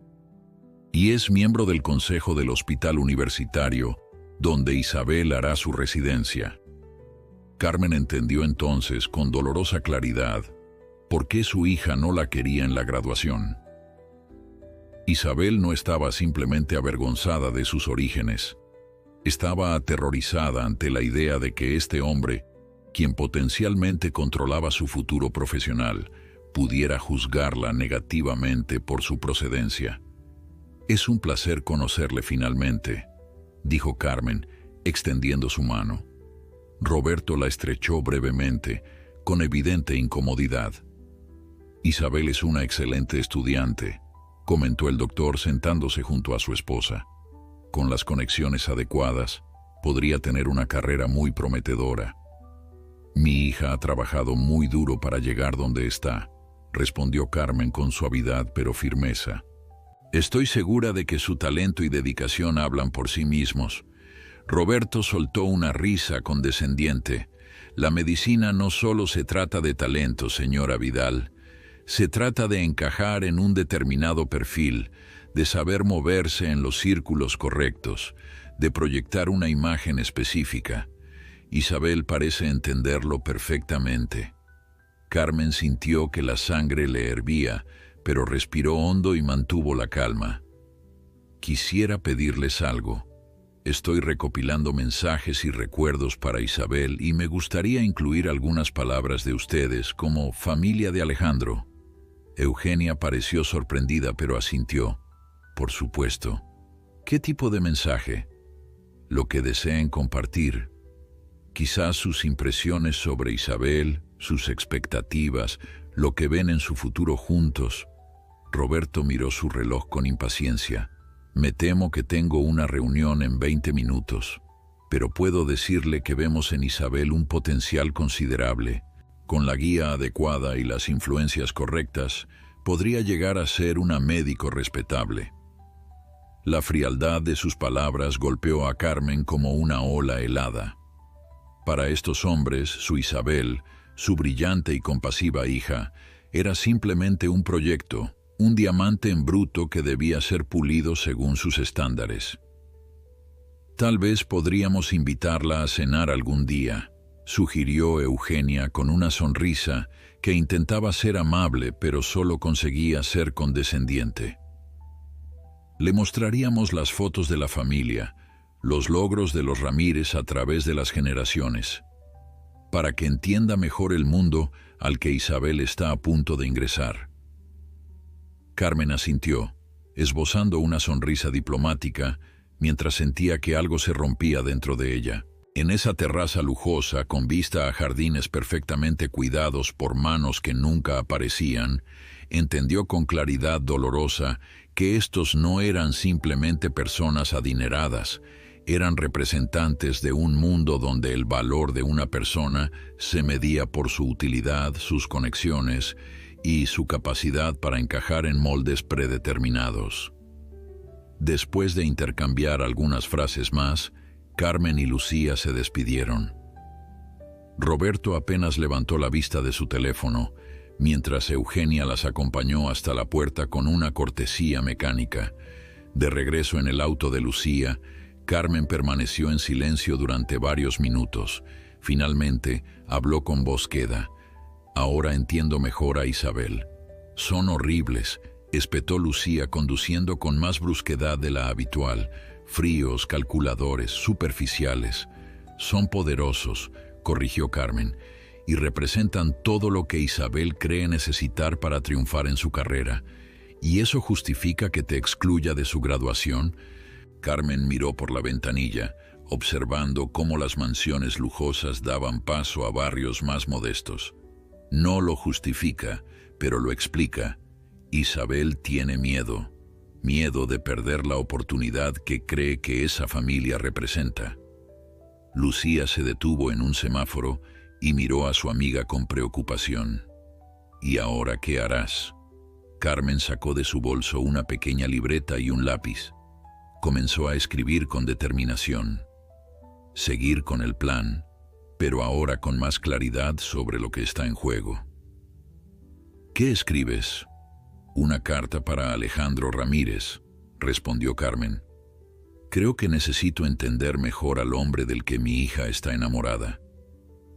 A: «Y es miembro del consejo del hospital universitario, donde Isabel hará su residencia». Carmen entendió entonces con dolorosa claridad por qué su hija no la quería en la graduación. Isabel no estaba simplemente avergonzada de sus orígenes. Estaba aterrorizada ante la idea de que este hombre, quien potencialmente controlaba su futuro profesional, pudiera juzgarla negativamente por su procedencia. «Es un placer conocerle finalmente», dijo Carmen, extendiendo su mano. Roberto la estrechó brevemente, con evidente incomodidad. «Isabel es una excelente estudiante», comentó el doctor sentándose junto a su esposa. «Con las conexiones adecuadas, podría tener una carrera muy prometedora». «Mi hija ha trabajado muy duro para llegar donde está», respondió Carmen con suavidad pero firmeza. «Estoy segura de que su talento y dedicación hablan por sí mismos». Roberto soltó una risa condescendiente. «La medicina no solo se trata de talento, señora Vidal. Se trata de encajar en un determinado perfil, de saber moverse en los círculos correctos, de proyectar una imagen específica. Isabel parece entenderlo perfectamente». Carmen sintió que la sangre le hervía, pero respiró hondo y mantuvo la calma. «Quisiera pedirles algo. Estoy recopilando mensajes y recuerdos para Isabel y me gustaría incluir algunas palabras de ustedes como familia de Alejandro». Eugenia pareció sorprendida, pero asintió. «Por supuesto. ¿Qué tipo de mensaje?» «Lo que deseen compartir. Quizás sus impresiones sobre Isabel, sus expectativas, lo que ven en su futuro juntos». Roberto miró su reloj con impaciencia. «Me temo que tengo una reunión en 20 minutos, pero puedo decirle que vemos en Isabel un potencial considerable. Con la guía adecuada y las influencias correctas, podría llegar a ser una médico respetable». La frialdad de sus palabras golpeó a Carmen como una ola helada. Para estos hombres, su Isabel, su brillante y compasiva hija, era simplemente un proyecto, un diamante en bruto que debía ser pulido según sus estándares. «Tal vez podríamos invitarla a cenar algún día», sugirió Eugenia con una sonrisa que intentaba ser amable pero solo conseguía ser condescendiente. «Le mostraríamos las fotos de la familia, los logros de los Ramírez a través de las generaciones, para que entienda mejor el mundo al que Isabel está a punto de ingresar». Carmen asintió, esbozando una sonrisa diplomática, mientras sentía que algo se rompía dentro de ella. En esa terraza lujosa, con vista a jardines perfectamente cuidados por manos que nunca aparecían, entendió con claridad dolorosa que estos no eran simplemente personas adineradas, eran representantes de un mundo donde el valor de una persona se medía por su utilidad, sus conexiones y su capacidad para encajar en moldes predeterminados. Después de intercambiar algunas frases más, Carmen y Lucía se despidieron. Roberto apenas levantó la vista de su teléfono, mientras Eugenia las acompañó hasta la puerta con una cortesía mecánica. De regreso en el auto de Lucía, Carmen permaneció en silencio durante varios minutos. Finalmente, habló con voz queda. «Ahora entiendo mejor a Isabel. Son horribles», espetó Lucía conduciendo con más brusquedad de la habitual. «Fríos, calculadores, superficiales. Son poderosos», corrigió Carmen, «y representan todo lo que Isabel cree necesitar para triunfar en su carrera. ¿Y eso justifica que te excluya de su graduación? Carmen miró por la ventanilla, observando cómo las mansiones lujosas daban paso a barrios más modestos. No lo justifica, pero lo explica. Isabel tiene miedo de perder la oportunidad que cree que esa familia representa. Lucía se detuvo en un semáforo y miró a su amiga con preocupación. ¿Y ahora qué harás? Carmen sacó de su bolso una pequeña libreta y un lápiz. Comenzó a escribir con determinación. Seguir con el plan, pero ahora con más claridad sobre lo que está en juego. ¿Qué escribes? Una carta para Alejandro Ramírez, respondió Carmen. Creo que necesito entender mejor al hombre del que mi hija está enamorada.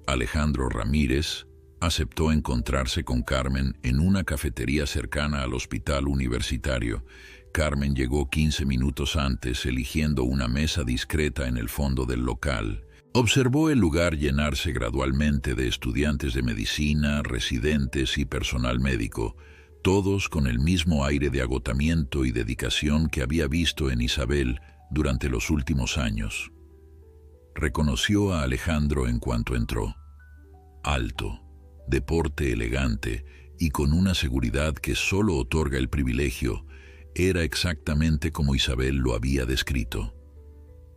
A: Alejandro Ramírez aceptó encontrarse con Carmen en una cafetería cercana al hospital universitario. Carmen llegó 15 minutos antes, eligiendo una mesa discreta en el fondo del local. Observó el lugar llenarse gradualmente de estudiantes de medicina, residentes y personal médico, todos con el mismo aire de agotamiento y dedicación que había visto en Isabel durante los últimos años. Reconoció a Alejandro en cuanto entró. Alto, de porte elegante y con una seguridad que solo otorga el privilegio, era exactamente como Isabel lo había descrito.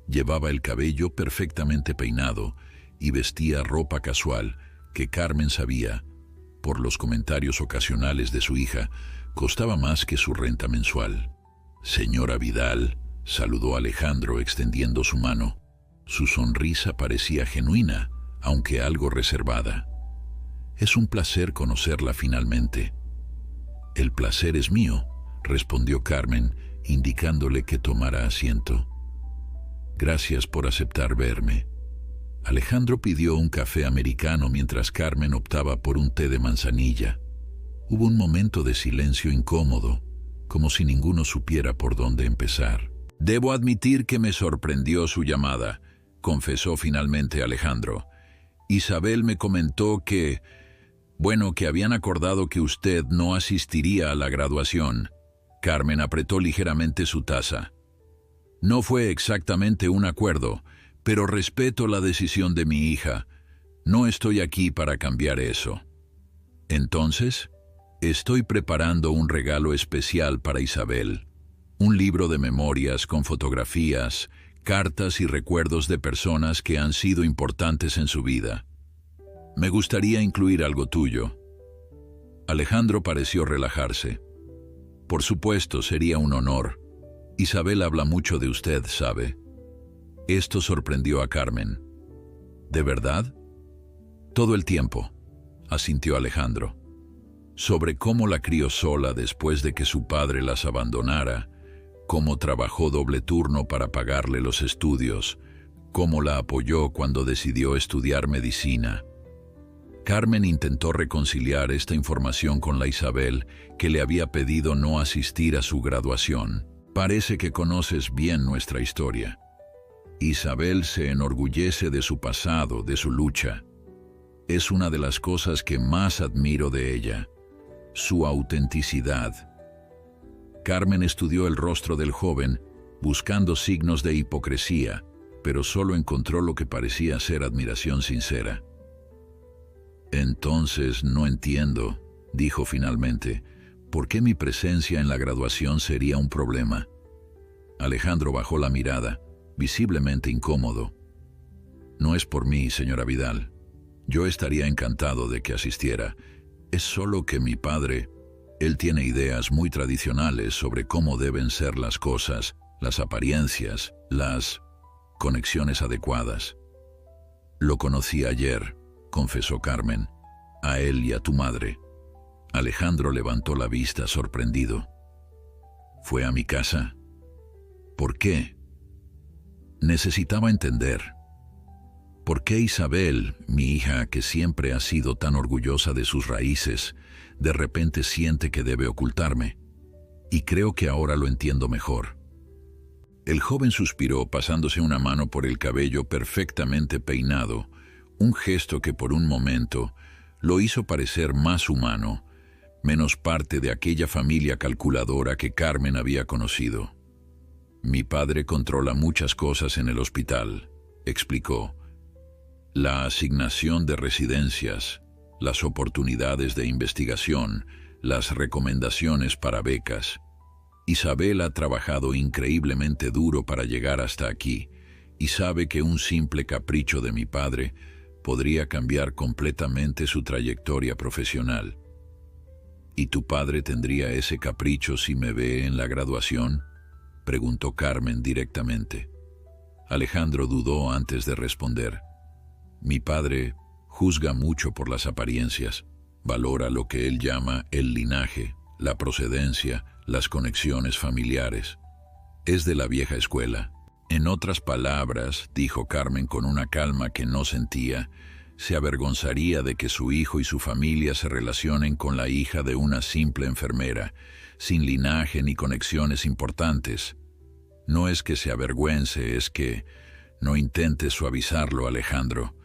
A: Llevaba el cabello perfectamente peinado y vestía ropa casual que Carmen sabía, por los comentarios ocasionales de su hija, costaba más que su renta mensual. Señora Vidal, saludó Alejandro extendiendo su mano. Su sonrisa parecía genuina, aunque algo reservada. Es un placer conocerla finalmente. El placer es mío, respondió Carmen, indicándole que tomara asiento. Gracias por aceptar verme. Alejandro pidió un café americano mientras Carmen optaba por un té de manzanilla. Hubo un momento de silencio incómodo, como si ninguno supiera por dónde empezar. Debo admitir que me sorprendió su llamada, confesó finalmente Alejandro. Isabel me comentó que habían acordado que usted no asistiría a la graduación. Carmen apretó ligeramente su taza. No fue exactamente un acuerdo, pero respeto la decisión de mi hija. No estoy aquí para cambiar eso. Entonces, estoy preparando un regalo especial para Isabel. Un libro de memorias con fotografías, cartas y recuerdos de personas que han sido importantes en su vida. Me gustaría incluir algo tuyo. Alejandro pareció relajarse. Por supuesto, sería un honor. Isabel habla mucho de usted, ¿sabe? Esto sorprendió a Carmen. ¿De verdad? Todo el tiempo, asintió Alejandro. Sobre cómo la crió sola después de que su padre las abandonara, cómo trabajó doble turno para pagarle los estudios, cómo la apoyó cuando decidió estudiar medicina. Carmen intentó reconciliar esta información con la Isabel que le había pedido no asistir a su graduación. Parece que conoces bien nuestra historia. Isabel se enorgullece de su pasado, de su lucha. Es una de las cosas que más admiro de ella, su autenticidad. Carmen estudió el rostro del joven, buscando signos de hipocresía, pero solo encontró lo que parecía ser admiración sincera. Entonces no entiendo, dijo finalmente, ¿por qué mi presencia en la graduación sería un problema? Alejandro bajó la mirada, visiblemente incómodo. No es por mí, señora Vidal. Yo estaría encantado de que asistiera. Es solo que mi padre, él tiene ideas muy tradicionales sobre cómo deben ser las cosas, las apariencias, las conexiones adecuadas. Lo conocí ayer, confesó Carmen, a él y a tu madre. Alejandro levantó la vista sorprendido. ¿Fue a mi casa? ¿Por qué? Necesitaba entender. ¿Por qué Isabel, mi hija que siempre ha sido tan orgullosa de sus raíces, de repente siente que debe ocultarme? Y creo que ahora lo entiendo mejor. El joven suspiró pasándose una mano por el cabello perfectamente peinado, un gesto que por un momento lo hizo parecer más humano, menos parte de aquella familia calculadora que Carmen había conocido. Mi padre controla muchas cosas en el hospital, explicó. La asignación de residencias, las oportunidades de investigación, las recomendaciones para becas. Isabel ha trabajado increíblemente duro para llegar hasta aquí y sabe que un simple capricho de mi padre podría cambiar completamente su trayectoria profesional. ¿Y tu padre tendría ese capricho si me ve en la graduación?, preguntó Carmen directamente. Alejandro dudó antes de responder. Mi padre juzga mucho por las apariencias, valora lo que él llama el linaje, la procedencia, las conexiones familiares. Es de la vieja escuela. En otras palabras, dijo Carmen con una calma que no sentía, se avergonzaría de que su hijo y su familia se relacionen con la hija de una simple enfermera, sin linaje ni conexiones importantes. No es que se avergüence, es que no intentes suavizarlo, Alejandro.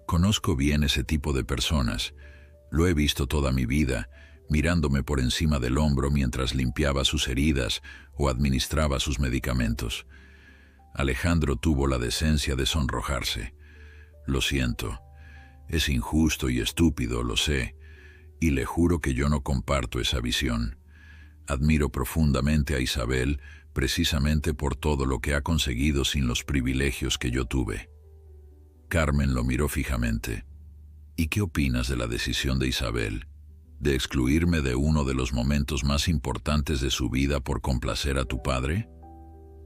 A: Conozco bien ese tipo de personas. Lo he visto toda mi vida, mirándome por encima del hombro mientras limpiaba sus heridas o administraba sus medicamentos. Alejandro tuvo la decencia de sonrojarse. Lo siento. Es injusto y estúpido, lo sé, y le juro que yo no comparto esa visión. Admiro profundamente a Isabel precisamente por todo lo que ha conseguido sin los privilegios que yo tuve. Carmen lo miró fijamente. ¿Y qué opinas de la decisión de Isabel, de excluirme de uno de los momentos más importantes de su vida por complacer a tu padre?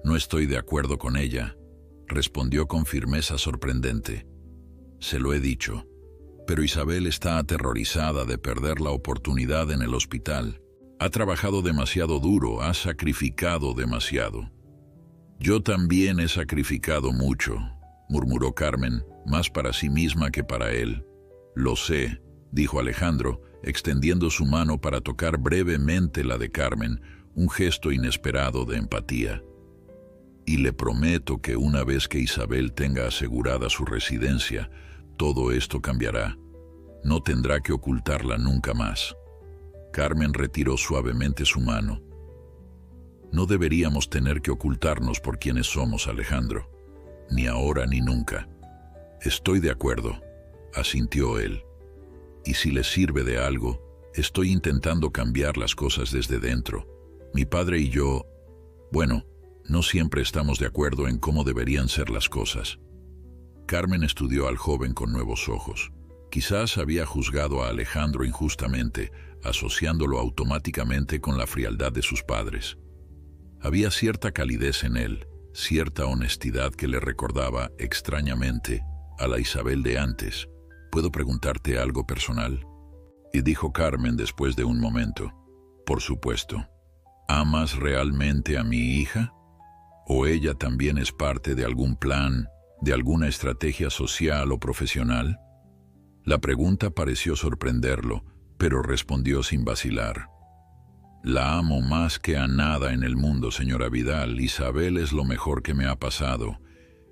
A: No estoy de acuerdo con ella, respondió con firmeza sorprendente. Se lo he dicho. Pero Isabel está aterrorizada de perder la oportunidad en el hospital. Ha trabajado demasiado duro, ha sacrificado demasiado. Yo también he sacrificado mucho, murmuró Carmen, más para sí misma que para él. Lo sé, dijo Alejandro, extendiendo su mano para tocar brevemente la de Carmen, un gesto inesperado de empatía. Y le prometo que una vez que Isabel tenga asegurada su residencia, todo esto cambiará. No tendrá que ocultarla nunca más. Carmen retiró suavemente su mano. No deberíamos tener que ocultarnos por quienes somos, Alejandro. Ni ahora ni nunca. Estoy de acuerdo, asintió él. Y si les sirve de algo, estoy intentando cambiar las cosas desde dentro. Mi padre y yo, bueno, no siempre estamos de acuerdo en cómo deberían ser las cosas. Carmen estudió al joven con nuevos ojos. Quizás había juzgado a Alejandro injustamente, asociándolo automáticamente con la frialdad de sus padres. Había cierta calidez en él, cierta honestidad que le recordaba, extrañamente, a la Isabel de antes. ¿Puedo preguntarte algo personal?, y dijo Carmen después de un momento. Por supuesto. ¿Amas realmente a mi hija? ¿O ella también es parte de algún plan, de alguna estrategia social o profesional? La pregunta pareció sorprenderlo, pero respondió sin vacilar. La amo más que a nada en el mundo, señora Vidal. Isabel es lo mejor que me ha pasado.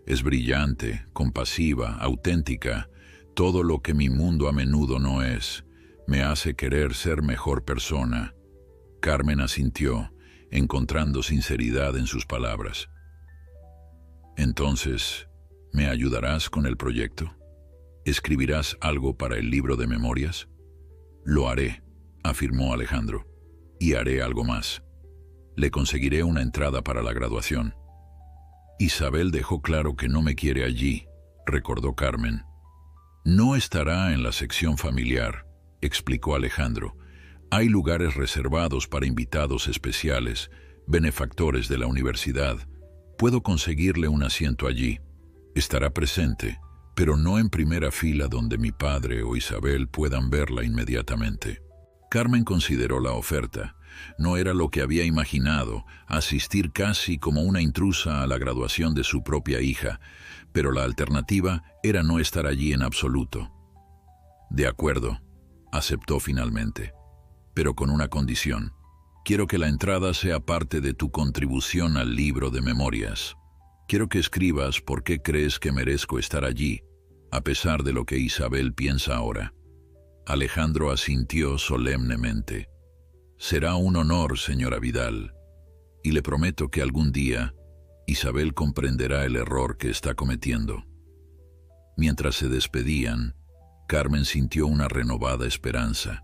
A: Es brillante, compasiva, auténtica, todo lo que mi mundo a menudo no es. Me hace querer ser mejor persona. Carmen asintió, encontrando sinceridad en sus palabras. Entonces, ¿me ayudarás con el proyecto? ¿Escribirás algo para el libro de memorias? Lo haré, afirmó Alejandro, y haré algo más. Le conseguiré una entrada para la graduación. Isabel dejó claro que no me quiere allí, recordó Carmen. No estará en la sección familiar, explicó Alejandro. Hay lugares reservados para invitados especiales, benefactores de la universidad. Puedo conseguirle un asiento allí. Estará presente, pero no en primera fila donde mi padre o Isabel puedan verla inmediatamente. Carmen consideró la oferta. No era lo que había imaginado, asistir casi como una intrusa a la graduación de su propia hija, pero la alternativa era no estar allí en absoluto. De acuerdo, aceptó finalmente, pero con una condición. Quiero que la entrada sea parte de tu contribución al libro de memorias. Quiero que escribas por qué crees que merezco estar allí, a pesar de lo que Isabel piensa ahora. Alejandro asintió solemnemente. Será un honor, señora Vidal, y le prometo que algún día Isabel comprenderá el error que está cometiendo. Mientras se despedían, Carmen sintió una renovada esperanza.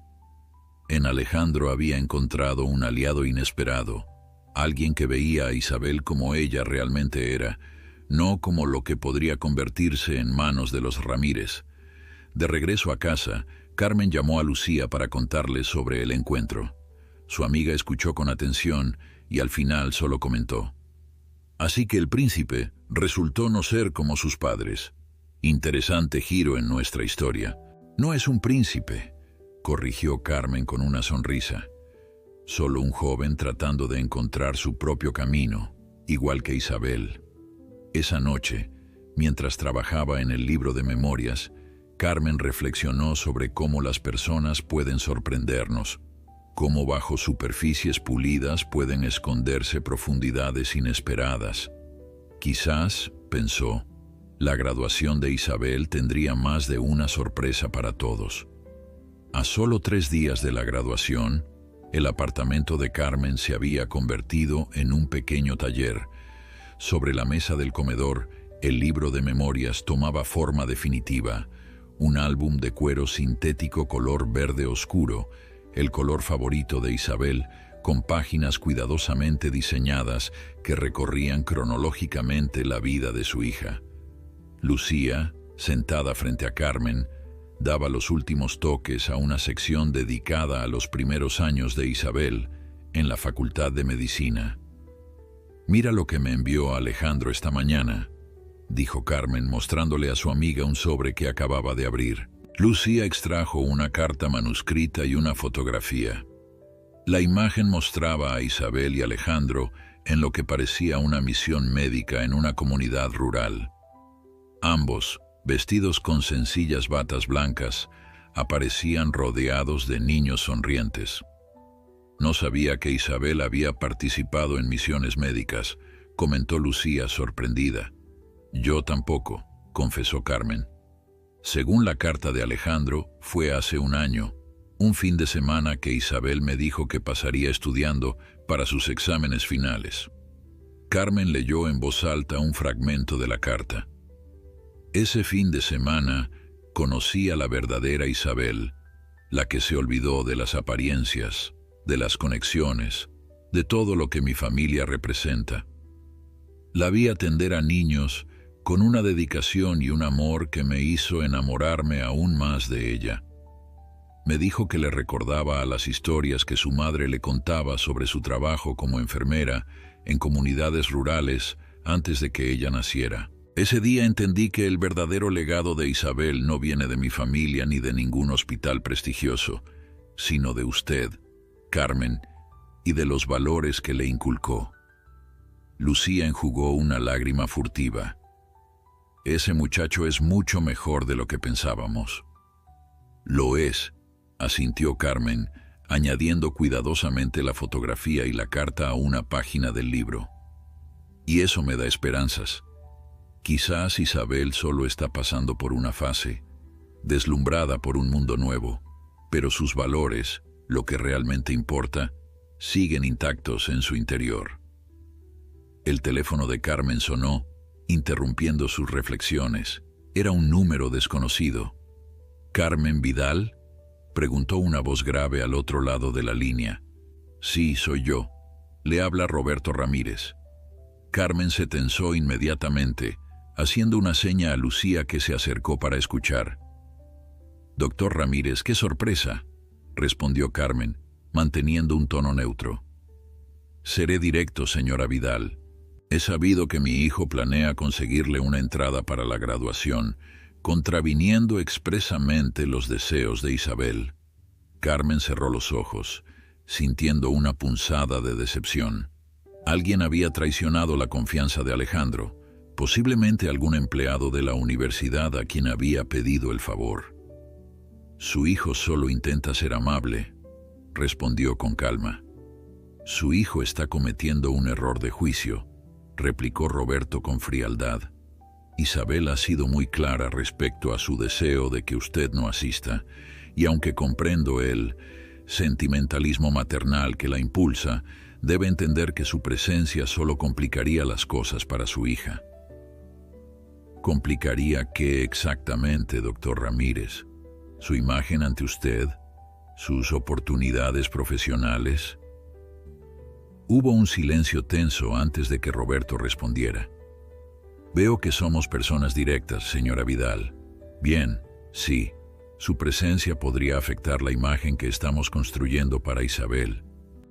A: En Alejandro había encontrado un aliado inesperado, alguien que veía a Isabel como ella realmente era, no como lo que podría convertirse en manos de los Ramírez. De regreso a casa, Carmen llamó a Lucía para contarle sobre el encuentro. Su amiga escuchó con atención y al final solo comentó: «Así que el príncipe resultó no ser como sus padres. Interesante giro en nuestra historia». «No es un príncipe», corrigió Carmen con una sonrisa. «Solo un joven tratando de encontrar su propio camino, igual que Isabel». Esa noche, mientras trabajaba en el libro de memorias, Carmen reflexionó sobre cómo las personas pueden sorprendernos, cómo bajo superficies pulidas pueden esconderse profundidades inesperadas. Quizás, pensó, la graduación de Isabel tendría más de una sorpresa para todos. A solo 3 días de la graduación, el apartamento de Carmen se había convertido en un pequeño taller. Sobre la mesa del comedor, el libro de memorias tomaba forma definitiva, un álbum de cuero sintético color verde oscuro, el color favorito de Isabel, con páginas cuidadosamente diseñadas que recorrían cronológicamente la vida de su hija. Lucía, sentada frente a Carmen, daba los últimos toques a una sección dedicada a los primeros años de Isabel en la Facultad de Medicina. «Mira lo que me envió Alejandro esta mañana», dijo Carmen mostrándole a su amiga un sobre que acababa de abrir. Lucía extrajo una carta manuscrita y una fotografía. La imagen mostraba a Isabel y Alejandro en lo que parecía una misión médica en una comunidad rural. Ambos, vestidos con sencillas batas blancas, aparecían rodeados de niños sonrientes. «No sabía que Isabel había participado en misiones médicas», comentó Lucía sorprendida. «Yo tampoco», confesó Carmen. Según la carta de Alejandro, fue hace un año, un fin de semana que Isabel me dijo que pasaría estudiando para sus exámenes finales. Carmen leyó en voz alta un fragmento de la carta. «Ese fin de semana conocí a la verdadera Isabel, la que se olvidó de las apariencias, de las conexiones, de todo lo que mi familia representa. La vi atender a niños con una dedicación y un amor que me hizo enamorarme aún más de ella. Me dijo que le recordaba a las historias que su madre le contaba sobre su trabajo como enfermera en comunidades rurales antes de que ella naciera. Ese día entendí que el verdadero legado de Isabel no viene de mi familia ni de ningún hospital prestigioso, sino de usted, Carmen, y de los valores que le inculcó». Lucía enjugó una lágrima furtiva. «Ese muchacho es mucho mejor de lo que pensábamos». «Lo es», asintió Carmen, añadiendo cuidadosamente la fotografía y la carta a una página del libro. «Y eso me da esperanzas. Quizás Isabel solo está pasando por una fase, deslumbrada por un mundo nuevo, pero sus valores, lo que realmente importa, siguen intactos en su interior». El teléfono de Carmen sonó, interrumpiendo sus reflexiones. Era un número desconocido. «¿Carmen Vidal?», preguntó una voz grave al otro lado de la línea. «Sí, soy yo. Le habla Roberto Ramírez». Carmen se tensó inmediatamente, haciendo una seña a Lucía que se acercó para escuchar. «Doctor Ramírez, qué sorpresa», respondió Carmen, manteniendo un tono neutro. «Seré directo, señora Vidal. He sabido que mi hijo planea conseguirle una entrada para la graduación, contraviniendo expresamente los deseos de Isabel». Carmen cerró los ojos, sintiendo una punzada de decepción. Alguien había traicionado la confianza de Alejandro, posiblemente algún empleado de la universidad a quien había pedido el favor. «Su hijo solo intenta ser amable», respondió con calma. «Su hijo está cometiendo un error de juicio», replicó Roberto con frialdad. «Isabel ha sido muy clara respecto a su deseo de que usted no asista, y aunque comprendo él, sentimentalismo maternal que la impulsa, debe entender que su presencia solo complicaría las cosas para su hija. ¿Complicaría qué exactamente, doctor Ramírez? ¿Su imagen ante usted? ¿Sus oportunidades profesionales? Hubo un silencio tenso antes de que Roberto respondiera. Veo que somos personas directas, señora Vidal. Bien, sí, su presencia podría afectar la imagen que estamos construyendo para Isabel.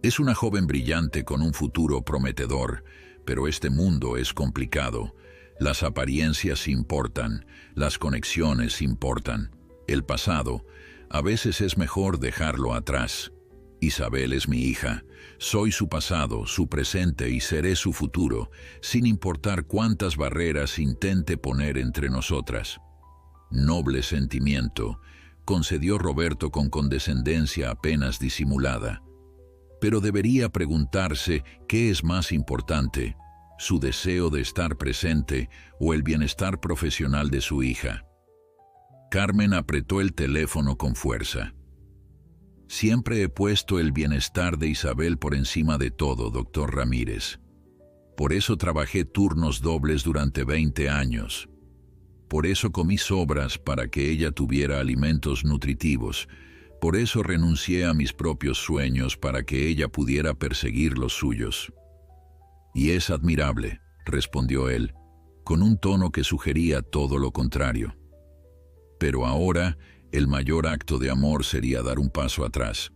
A: Es una joven brillante con un futuro prometedor, pero este mundo es complicado. Las apariencias importan, las conexiones importan. El pasado, a veces es mejor dejarlo atrás. Isabel es mi hija. Soy su pasado, su presente y seré su futuro, sin importar cuántas barreras intente poner entre nosotras. Noble sentimiento, concedió Roberto con condescendencia apenas disimulada. Pero debería preguntarse qué es más importante, su deseo de estar presente o el bienestar profesional de su hija. Carmen apretó el teléfono con fuerza. Siempre he puesto el bienestar de Isabel por encima de todo, doctor Ramírez. Por eso trabajé turnos dobles durante 20 años. Por eso comí sobras para que ella tuviera alimentos nutritivos. Por eso renuncié a mis propios sueños para que ella pudiera perseguir los suyos. Y es admirable, respondió él, con un tono que sugería todo lo contrario. Pero ahora, el mayor acto de amor sería dar un paso atrás.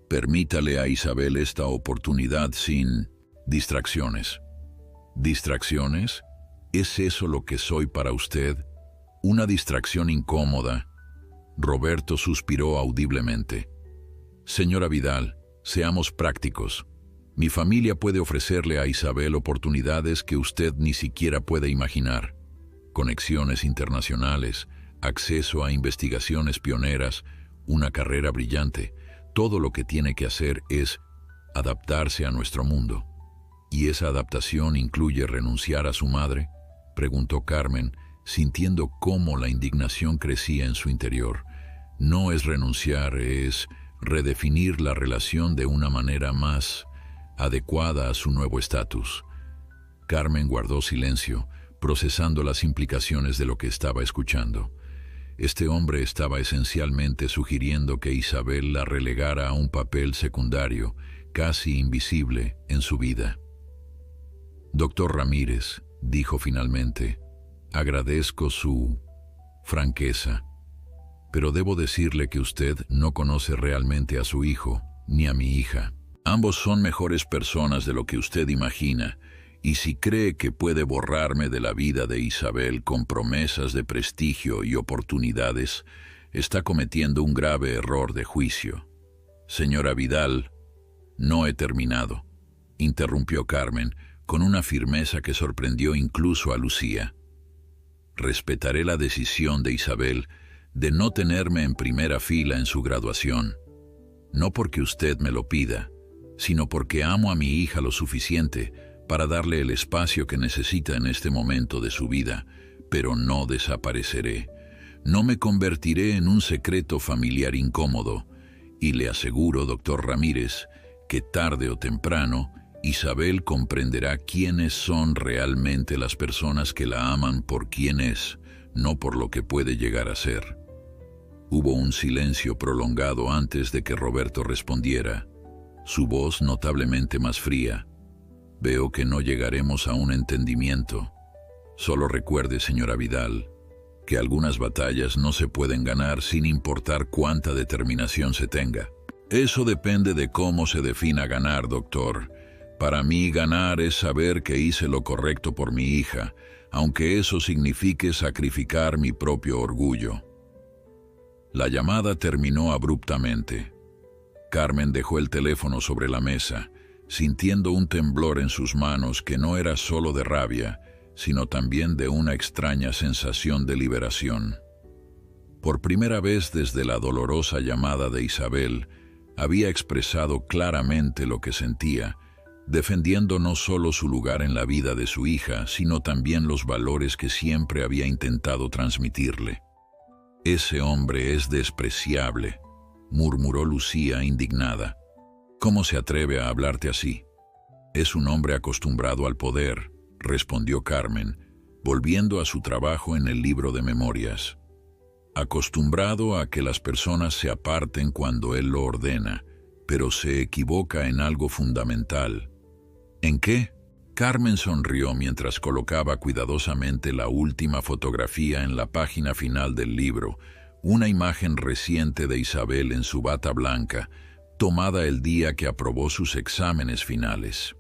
A: Permítale a Isabel esta oportunidad sin distracciones. ¿Distracciones? ¿Es eso lo que soy para usted? Una distracción incómoda. Roberto suspiró audiblemente. Señora Vidal, seamos prácticos. Mi familia puede ofrecerle a Isabel oportunidades que usted ni siquiera puede imaginar. Conexiones internacionales, acceso a investigaciones pioneras, una carrera brillante. Todo lo que tiene que hacer es adaptarse a nuestro mundo. ¿Y esa adaptación incluye renunciar a su madre?, preguntó Carmen, sintiendo cómo la indignación crecía en su interior. No es renunciar, es redefinir la relación de una manera más adecuada a su nuevo estatus. Carmen guardó silencio, procesando las implicaciones de lo que estaba escuchando. Este hombre estaba esencialmente sugiriendo que Isabel la relegara a un papel secundario, casi invisible, en su vida. Doctor Ramírez, dijo finalmente, agradezco su franqueza, pero debo decirle que usted no conoce realmente a su hijo, ni a mi hija. Ambos son mejores personas de lo que usted imagina, y si cree que puede borrarme de la vida de Isabel con promesas de prestigio y oportunidades, está cometiendo un grave error de juicio. Señora Vidal, no he terminado, interrumpió Carmen, con una firmeza que sorprendió incluso a Lucía. Respetaré la decisión de Isabel de no tenerme en primera fila en su graduación, no porque usted me lo pida, sino porque amo a mi hija lo suficiente para darle el espacio que necesita en este momento de su vida, pero no desapareceré. No me convertiré en un secreto familiar incómodo, y le aseguro, doctor Ramírez, que tarde o temprano Isabel comprenderá quiénes son realmente las personas que la aman por quién es, no por lo que puede llegar a ser. Hubo un silencio prolongado antes de que Roberto respondiera, su voz notablemente más fría. Veo que no llegaremos a un entendimiento. Solo recuerde, señora Vidal, que algunas batallas no se pueden ganar sin importar cuánta determinación se tenga. Eso depende de cómo se defina ganar, doctor. Para mí ganar es saber que hice lo correcto por mi hija, aunque eso signifique sacrificar mi propio orgullo. La llamada terminó abruptamente. Carmen dejó el teléfono sobre la mesa, sintiendo un temblor en sus manos que no era solo de rabia, sino también de una extraña sensación de liberación. Por primera vez desde la dolorosa llamada de Isabel, había expresado claramente lo que sentía, defendiendo no solo su lugar en la vida de su hija, sino también los valores que siempre había intentado transmitirle. Ese hombre es despreciable, murmuró Lucía indignada. ¿Cómo se atreve a hablarte así? Es un hombre acostumbrado al poder, respondió Carmen, volviendo a su trabajo en el libro de memorias. Acostumbrado a que las personas se aparten cuando él lo ordena, pero se equivoca en algo fundamental. ¿En qué? Carmen sonrió mientras colocaba cuidadosamente la última fotografía en la página final del libro, una imagen reciente de Isabel en su bata blanca, tomada el día que aprobó sus exámenes finales.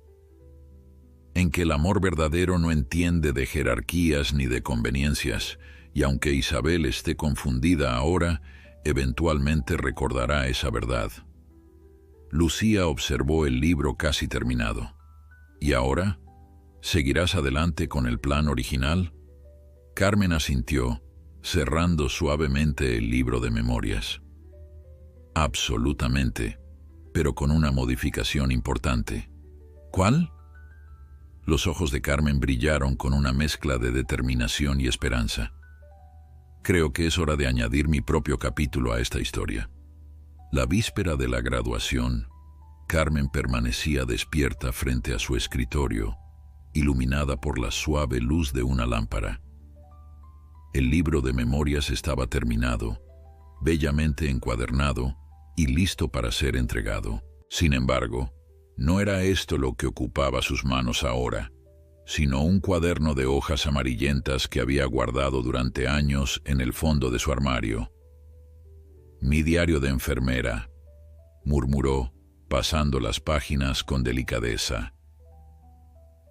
A: En que el amor verdadero no entiende de jerarquías ni de conveniencias, y aunque Isabel esté confundida ahora, eventualmente recordará esa verdad. Lucía observó el libro casi terminado. ¿Y ahora? ¿Seguirás adelante con el plan original? Carmen asintió, cerrando suavemente el libro de memorias. Absolutamente, pero con una modificación importante. ¿Cuál? Los ojos de Carmen brillaron con una mezcla de determinación y esperanza. Creo que es hora de añadir mi propio capítulo a esta historia. La víspera de la graduación, Carmen permanecía despierta frente a su escritorio, iluminada por la suave luz de una lámpara. El libro de memorias estaba terminado, bellamente encuadernado y listo para ser entregado. Sin embargo, no era esto lo que ocupaba sus manos ahora, sino un cuaderno de hojas amarillentas que había guardado durante años en el fondo de su armario. «Mi diario de enfermera», murmuró, pasando las páginas con delicadeza.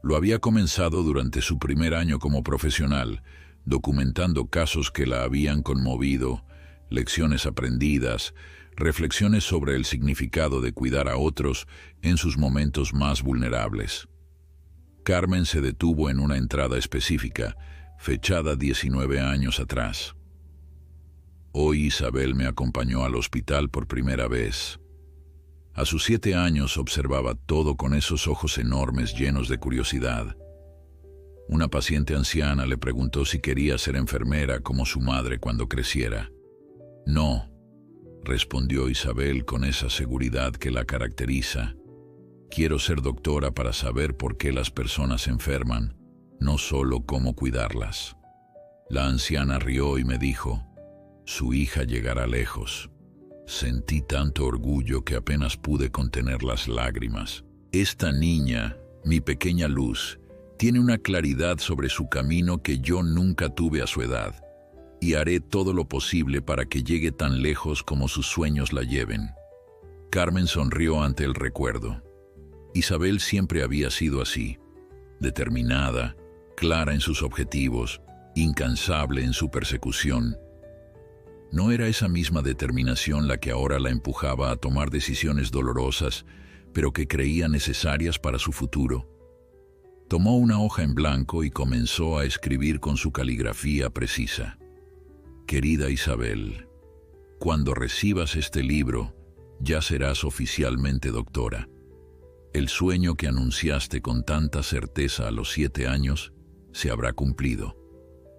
A: Lo había comenzado durante su primer año como profesional, documentando casos que la habían conmovido, lecciones aprendidas, reflexiones sobre el significado de cuidar a otros en sus momentos más vulnerables. Carmen se detuvo en una entrada específica, fechada 19 años atrás. Hoy Isabel me acompañó al hospital por primera vez. A sus 7 años observaba todo con esos ojos enormes llenos de curiosidad. Una paciente anciana le preguntó si quería ser enfermera como su madre cuando creciera. «No», respondió Isabel con esa seguridad que la caracteriza. «Quiero ser doctora para saber por qué las personas se enferman, no solo cómo cuidarlas». La anciana rió y me dijo: «Su hija llegará lejos». Sentí tanto orgullo que apenas pude contener las lágrimas. Esta niña, mi pequeña luz, tiene una claridad sobre su camino que yo nunca tuve a su edad, y haré todo lo posible para que llegue tan lejos como sus sueños la lleven. Carmen sonrió ante el recuerdo. Isabel siempre había sido así, determinada, clara en sus objetivos, incansable en su persecución. ¿No era esa misma determinación la que ahora la empujaba a tomar decisiones dolorosas, pero que creía necesarias para su futuro? Tomó una hoja en blanco y comenzó a escribir con su caligrafía precisa. «Querida Isabel, cuando recibas este libro, ya serás oficialmente doctora. El sueño que anunciaste con tanta certeza a los 7 años se habrá cumplido.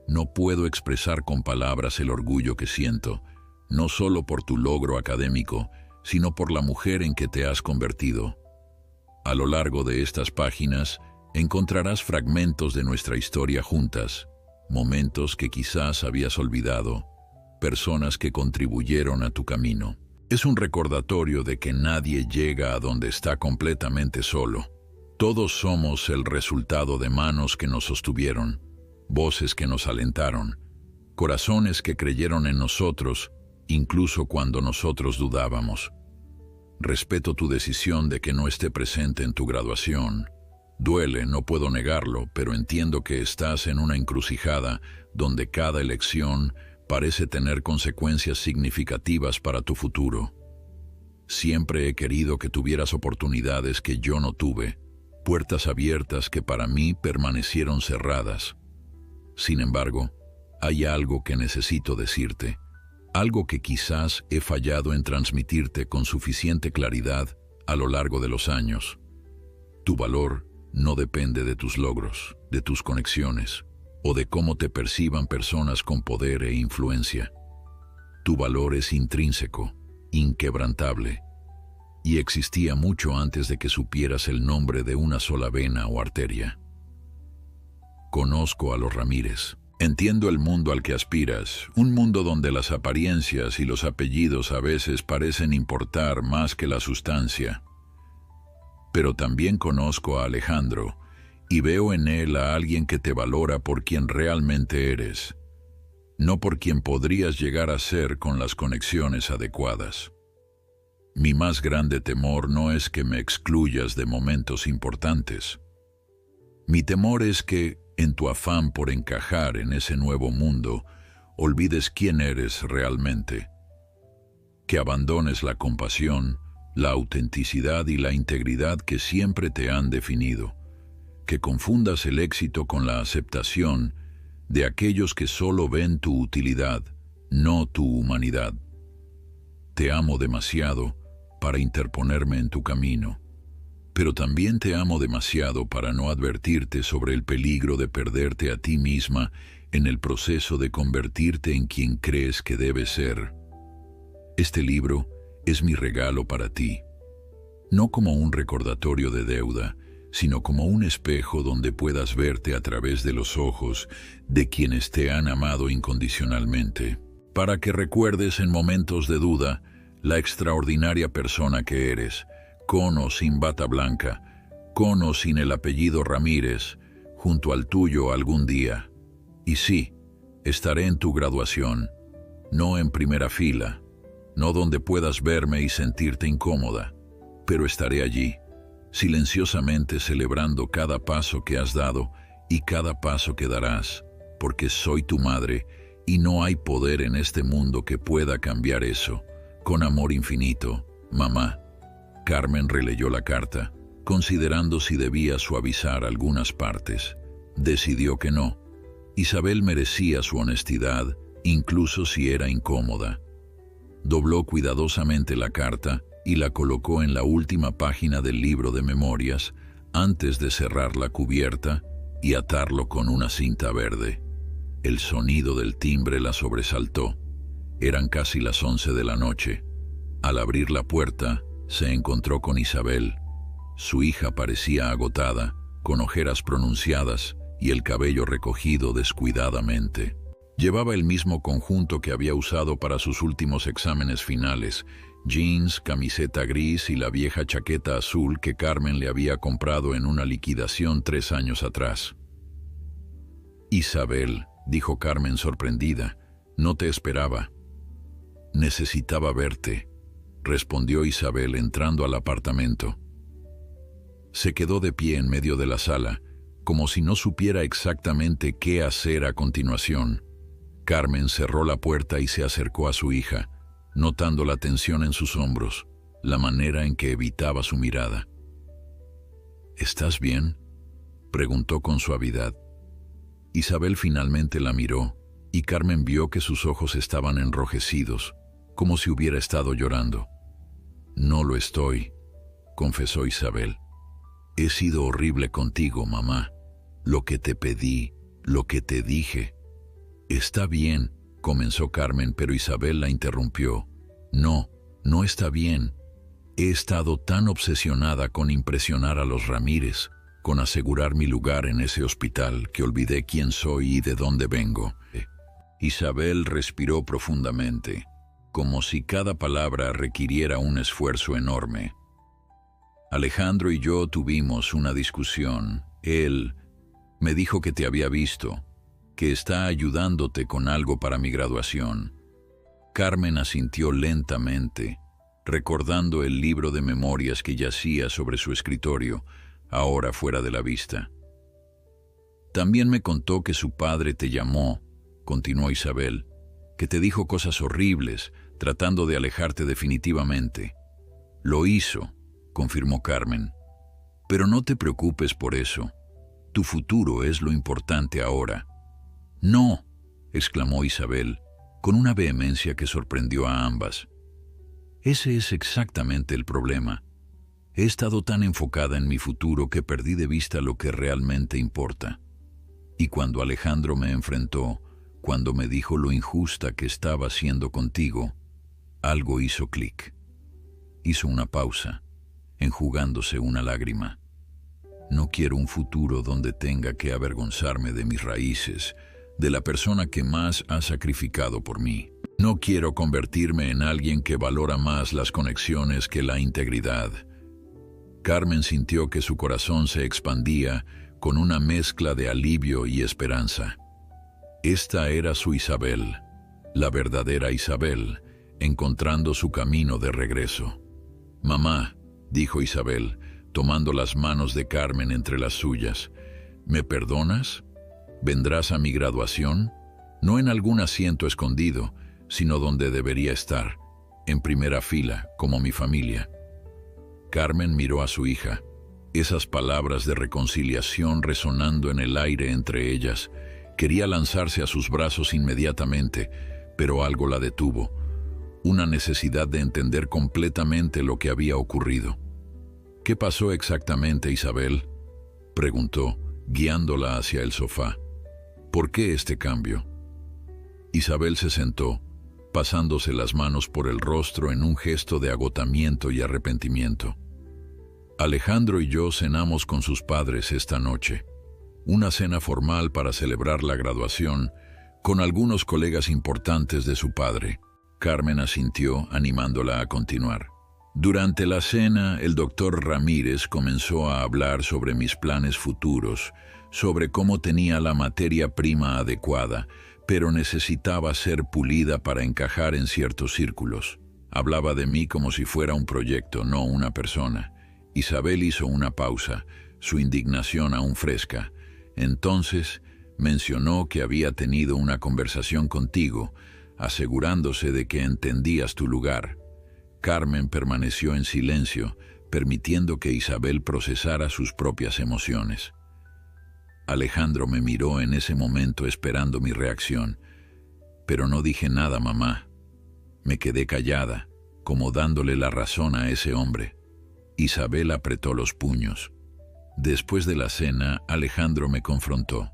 A: No puedo expresar con palabras el orgullo que siento, no solo por tu logro académico, sino por la mujer en que te has convertido. A lo largo de estas páginas encontrarás fragmentos de nuestra historia juntas, momentos que quizás habías olvidado, personas que contribuyeron a tu camino. Es un recordatorio de que nadie llega a donde está completamente solo. Todos somos el resultado de manos que nos sostuvieron, voces que nos alentaron, corazones que creyeron en nosotros, incluso cuando nosotros dudábamos. Respeto tu decisión de que no esté presente en tu graduación. Duele, no puedo negarlo, pero entiendo que estás en una encrucijada donde cada elección parece tener consecuencias significativas para tu futuro. Siempre he querido que tuvieras oportunidades que yo no tuve, puertas abiertas que para mí permanecieron cerradas. Sin embargo, hay algo que necesito decirte, algo que quizás he fallado en transmitirte con suficiente claridad a lo largo de los años. Tu valor no depende de tus logros, de tus conexiones, o de cómo te perciban personas con poder e influencia. Tu valor es intrínseco, inquebrantable, y existía mucho antes de que supieras el nombre de una sola vena o arteria. Conozco a los Ramírez. Entiendo el mundo al que aspiras, un mundo donde las apariencias y los apellidos a veces parecen importar más que la sustancia. Pero también conozco a Alejandro, y veo en él a alguien que te valora por quien realmente eres, no por quien podrías llegar a ser con las conexiones adecuadas. Mi más grande temor no es que me excluyas de momentos importantes. Mi temor es que, en tu afán por encajar en ese nuevo mundo, olvides quién eres realmente. Que abandones la compasión, la autenticidad y la integridad que siempre te han definido. Que confundas el éxito con la aceptación de aquellos que solo ven tu utilidad, no tu humanidad. Te amo demasiado para interponerme en tu camino, pero también te amo demasiado para no advertirte sobre el peligro de perderte a ti misma en el proceso de convertirte en quien crees que debes ser. Este libro es mi regalo para ti, no como un recordatorio de deuda, sino como un espejo donde puedas verte a través de los ojos de quienes te han amado incondicionalmente, para que recuerdes en momentos de duda la extraordinaria persona que eres, con o sin bata blanca, con o sin el apellido Ramírez, junto al tuyo algún día. Y sí, estaré en tu graduación, no en primera fila, no donde puedas verme y sentirte incómoda, pero estaré allí, silenciosamente celebrando cada paso que has dado y cada paso que darás, porque soy tu madre y no hay poder en este mundo que pueda cambiar eso. Con amor infinito, mamá. Carmen releyó la carta, considerando si debía suavizar algunas partes. Decidió que no. Isabel merecía su honestidad, incluso si era incómoda. Dobló cuidadosamente la carta y la colocó en la última página del libro de memorias, antes de cerrar la cubierta y atarlo con una cinta verde. El sonido del timbre la sobresaltó. Eran casi las 11 de la noche. Al abrir la puerta, se encontró con Isabel. Su hija parecía agotada, con ojeras pronunciadas y el cabello recogido descuidadamente. Llevaba el mismo conjunto que había usado para sus últimos exámenes finales, jeans, camiseta gris y la vieja chaqueta azul que Carmen le había comprado en una liquidación 3 años atrás. «Isabel», dijo Carmen sorprendida, «no te esperaba». «Necesitaba verte», respondió Isabel entrando al apartamento. Se quedó de pie en medio de la sala, como si no supiera exactamente qué hacer a continuación. Carmen cerró la puerta y se acercó a su hija, notando la tensión en sus hombros, la manera en que evitaba su mirada. «¿Estás bien?», preguntó con suavidad. Isabel finalmente la miró, y Carmen vio que sus ojos estaban enrojecidos, como si hubiera estado llorando. «No lo estoy», confesó Isabel. «He sido horrible contigo, mamá. Lo que te pedí, lo que te dije». «Está bien», comenzó Carmen, pero Isabel la interrumpió. «No, no está bien. He estado tan obsesionada con impresionar a los Ramírez, con asegurar mi lugar en ese hospital, que olvidé quién soy y de dónde vengo». Isabel respiró profundamente, como si cada palabra requiriera un esfuerzo enorme. «Alejandro y yo tuvimos una discusión. Él me dijo que te había visto, que está ayudándote con algo para mi graduación». Carmen asintió lentamente, recordando el libro de memorias que yacía sobre su escritorio, ahora fuera de la vista. «También me contó que su padre te llamó», continuó Isabel, «que te dijo cosas horribles, tratando de alejarte definitivamente». «Lo hizo», confirmó Carmen. «Pero no te preocupes por eso. Tu futuro es lo importante ahora». «No», exclamó Isabel, con una vehemencia que sorprendió a ambas. «Ese es exactamente el problema. He estado tan enfocada en mi futuro que perdí de vista lo que realmente importa. Y cuando Alejandro me enfrentó, cuando me dijo lo injusta que estaba siendo contigo, Algo hizo clic. Hizo una pausa, enjugándose una lágrima. No quiero un futuro donde tenga que avergonzarme de mis raíces, de la persona que más ha sacrificado por mí. No quiero convertirme en alguien que valora más las conexiones que la integridad. Carmen sintió que su corazón se expandía con una mezcla de alivio y esperanza. Esta era su Isabel, la verdadera Isabel, encontrando su camino de regreso. «Mamá», dijo Isabel, tomando las manos de Carmen entre las suyas, «¿me perdonas? ¿Vendrás a mi graduación? No en algún asiento escondido, sino donde debería estar, en primera fila, como mi familia». Carmen miró a su hija, esas palabras de reconciliación resonando en el aire entre ellas. Quería lanzarse a sus brazos inmediatamente, pero algo la detuvo, una necesidad de entender completamente lo que había ocurrido. «¿Qué pasó exactamente, Isabel?», preguntó, guiándola hacia el sofá. «¿Por qué este cambio?». Isabel se sentó, pasándose las manos por el rostro en un gesto de agotamiento y arrepentimiento. «Alejandro y yo cenamos con sus padres esta noche. Una cena formal para celebrar la graduación, con algunos colegas importantes de su padre». Carmen asintió, animándola a continuar. «Durante la cena, el doctor Ramírez comenzó a hablar sobre mis planes futuros, sobre cómo tenía la materia prima adecuada, pero necesitaba ser pulida para encajar en ciertos círculos. Hablaba de mí como si fuera un proyecto, no una persona». Isabel hizo una pausa, su indignación aún fresca. Entonces mencionó que había tenido una conversación contigo, asegurándose de que entendías tu lugar. Carmen permaneció en silencio, permitiendo que Isabel procesara sus propias emociones. Alejandro me miró en ese momento esperando mi reacción, pero no dije nada, mamá. Me quedé callada, como dándole la razón a ese hombre. Isabel apretó los puños. Después de la cena, Alejandro me confrontó.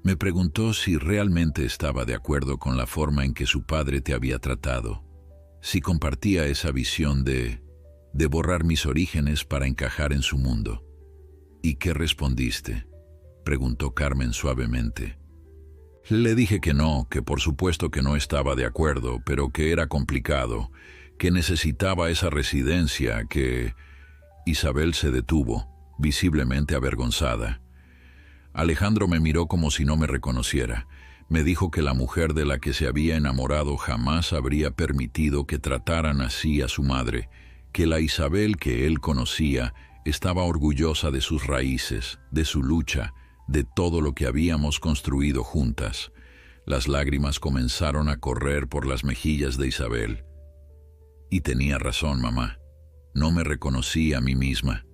A: Me preguntó si realmente estaba de acuerdo con la forma en que su padre te había tratado, si compartía esa visión de borrar mis orígenes para encajar en su mundo. «¿Y qué respondiste?», preguntó Carmen suavemente. Le dije que no, que por supuesto que no estaba de acuerdo, pero que era complicado, que necesitaba esa residencia, que... Isabel se detuvo, visiblemente avergonzada. Alejandro me miró como si no me reconociera. Me dijo que la mujer de la que se había enamorado jamás habría permitido que trataran así a su madre, que la Isabel que él conocía estaba orgullosa de sus raíces, de su lucha, de todo lo que habíamos construido juntas. Las lágrimas comenzaron a correr por las mejillas de Isabel. Y tenía razón, mamá. No me reconocí a mí misma.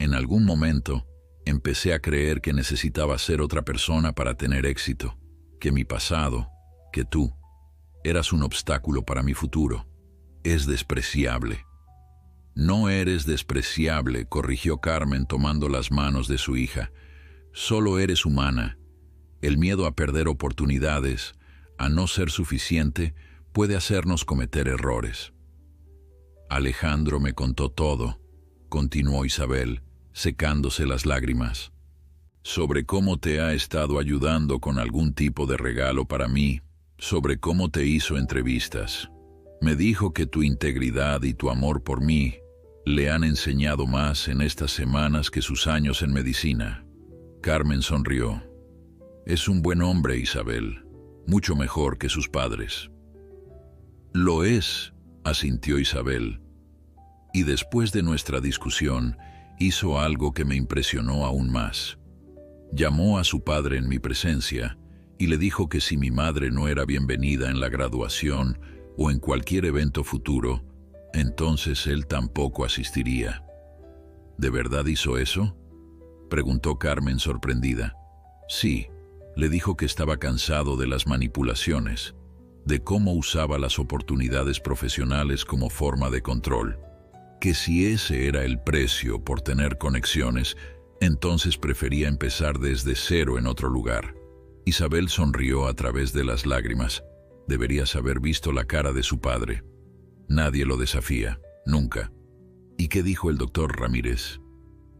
A: En algún momento empecé a creer que necesitaba ser otra persona para tener éxito, que mi pasado, que tú, eras un obstáculo para mi futuro. Es despreciable». «No eres despreciable», corrigió Carmen tomando las manos de su hija. «Solo eres humana. El miedo a perder oportunidades, a no ser suficiente, puede hacernos cometer errores». «Alejandro me contó todo», continuó Isabel, secándose las lágrimas, «sobre cómo te ha estado ayudando con algún tipo de regalo para mí, sobre cómo te hizo entrevistas. Me dijo que tu integridad y tu amor por mí le han enseñado más en estas semanas que sus años en medicina». Carmen sonrió. «Es un buen hombre, Isabel, mucho mejor que sus padres». «Lo es», asintió Isabel. «Y después de nuestra discusión, hizo algo que me impresionó aún más. Llamó a su padre en mi presencia y le dijo que si mi madre no era bienvenida en la graduación o en cualquier evento futuro, entonces él tampoco asistiría». «¿De verdad hizo eso?», preguntó Carmen sorprendida. «Sí», le dijo que estaba cansado de las manipulaciones, de cómo usaba las oportunidades profesionales como forma de control, que si ese era el precio por tener conexiones, entonces prefería empezar desde cero en otro lugar». Isabel sonrió a través de las lágrimas. Deberías haber visto la cara de su padre. Nadie lo desafía, nunca. ¿Y qué dijo el doctor Ramírez?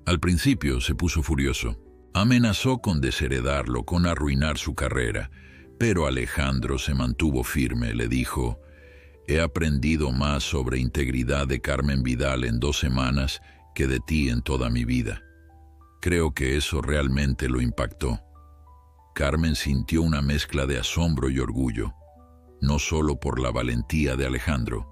A: Al principio se puso furioso. Amenazó con desheredarlo, con arruinar su carrera. Pero Alejandro se mantuvo firme, le dijo: he aprendido más sobre integridad de Carmen Vidal en 2 semanas que de ti en toda mi vida. Creo que eso realmente lo impactó. Carmen sintió una mezcla de asombro y orgullo, no solo por la valentía de Alejandro,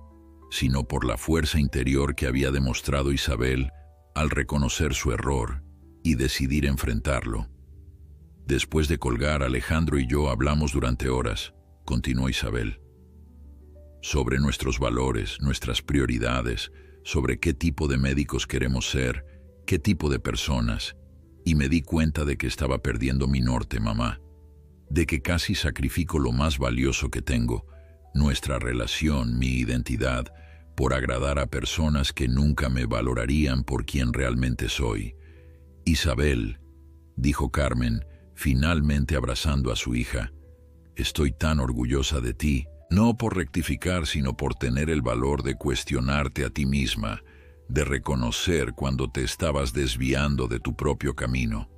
A: sino por la fuerza interior que había demostrado Isabel al reconocer su error y decidir enfrentarlo. Después de colgar, Alejandro y yo hablamos durante horas, continuó Isabel, sobre nuestros valores, nuestras prioridades, sobre qué tipo de médicos queremos ser, qué tipo de personas, y me di cuenta de que estaba perdiendo mi norte, mamá, de que casi sacrifico lo más valioso que tengo, nuestra relación, mi identidad, por agradar a personas que nunca me valorarían por quien realmente soy. Isabel, dijo Carmen, finalmente abrazando a su hija, estoy tan orgullosa de ti, no por rectificar, sino por tener el valor de cuestionarte a ti misma, de reconocer cuando te estabas desviando de tu propio camino.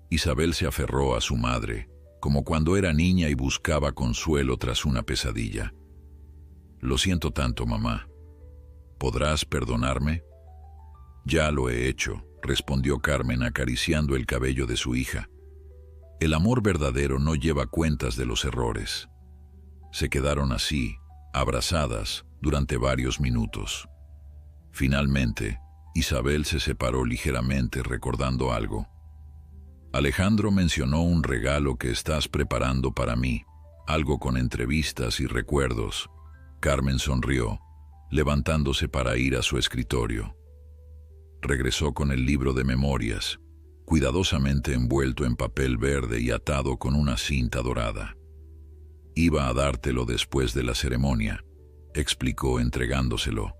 A: Isabel se aferró a su madre, como cuando era niña y buscaba consuelo tras una pesadilla. Lo siento tanto, mamá. ¿Podrás perdonarme? Ya lo he hecho, respondió Carmen acariciando el cabello de su hija. El amor verdadero no lleva cuentas de los errores. Se quedaron así, abrazadas, durante varios minutos. Finalmente, Isabel se separó ligeramente recordando algo. Alejandro mencionó un regalo que estás preparando para mí, algo con entrevistas y recuerdos. Carmen sonrió, levantándose para ir a su escritorio. Regresó con el libro de memorias, cuidadosamente envuelto en papel verde y atado con una cinta dorada. Iba a dártelo después de la ceremonia, explicó entregándoselo,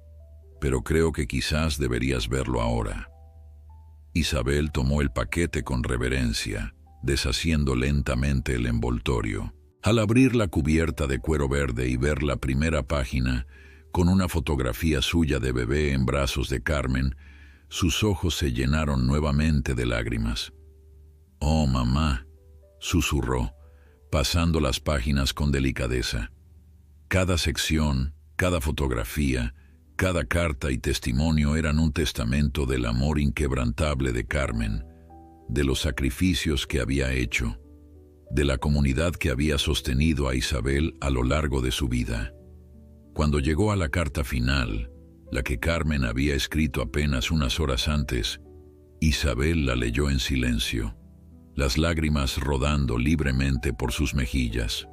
A: pero creo que quizás deberías verlo ahora. Isabel tomó el paquete con reverencia, deshaciendo lentamente el envoltorio. Al abrir la cubierta de cuero verde y ver la primera página, con una fotografía suya de bebé en brazos de Carmen, sus ojos se llenaron nuevamente de lágrimas. «Oh, mamá», susurró, pasando las páginas con delicadeza. Cada sección, cada fotografía, cada carta y testimonio eran un testamento del amor inquebrantable de Carmen, de los sacrificios que había hecho, de la comunidad que había sostenido a Isabel a lo largo de su vida. Cuando llegó a la carta final, la que Carmen había escrito apenas unas horas antes, Isabel la leyó en silencio, las lágrimas rodando libremente por sus mejillas.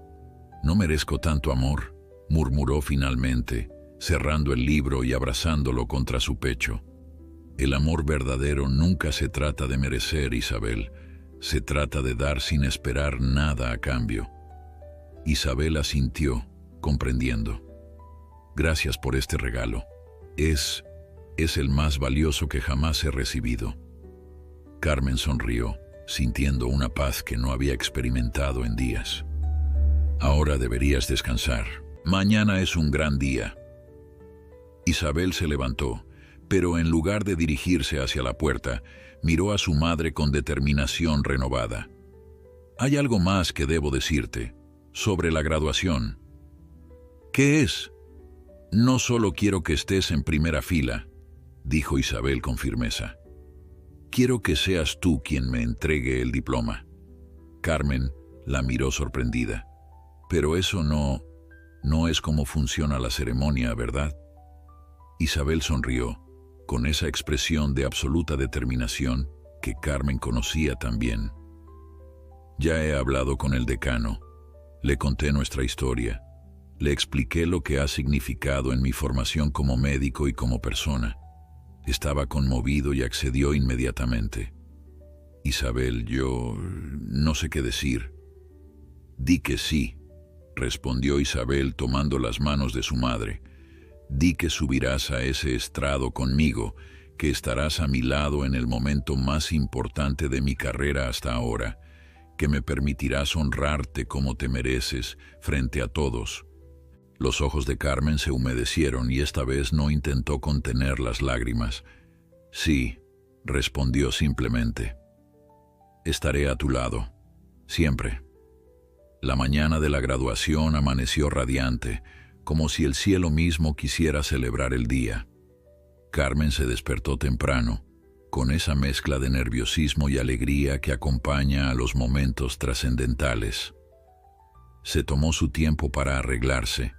A: «No merezco tanto amor», murmuró finalmente, cerrando el libro y abrazándolo contra su pecho. «El amor verdadero nunca se trata de merecer, Isabel, se trata de dar sin esperar nada a cambio». Isabel asintió, comprendiendo. «Gracias por este regalo. Es el más valioso que jamás he recibido». Carmen sonrió, sintiendo una paz que no había experimentado en días. «Ahora deberías descansar. Mañana es un gran día». Isabel se levantó, pero en lugar de dirigirse hacia la puerta, miró a su madre con determinación renovada. «Hay algo más que debo decirte, sobre la graduación». «¿Qué es?» «No solo quiero que estés en primera fila», dijo Isabel con firmeza. «Quiero que seas tú quien me entregue el diploma». Carmen la miró sorprendida. «Pero eso no es como funciona la ceremonia, ¿verdad?». Isabel sonrió, con esa expresión de absoluta determinación que Carmen conocía también. «Ya he hablado con el decano, le conté nuestra historia, le expliqué lo que ha significado en mi formación como médico y como persona. Estaba conmovido y accedió inmediatamente». «Isabel, yo no sé qué decir». «Di que sí», respondió Isabel tomando las manos de su madre. «Di que subirás a ese estrado conmigo, que estarás a mi lado en el momento más importante de mi carrera hasta ahora, que me permitirás honrarte como te mereces frente a todos». Los ojos de Carmen se humedecieron y esta vez no intentó contener las lágrimas. Sí, respondió simplemente. Estaré a tu lado, siempre. La mañana de la graduación amaneció radiante, como si el cielo mismo quisiera celebrar el día. Carmen se despertó temprano, con esa mezcla de nerviosismo y alegría que acompaña a los momentos trascendentales. Se tomó su tiempo para arreglarse,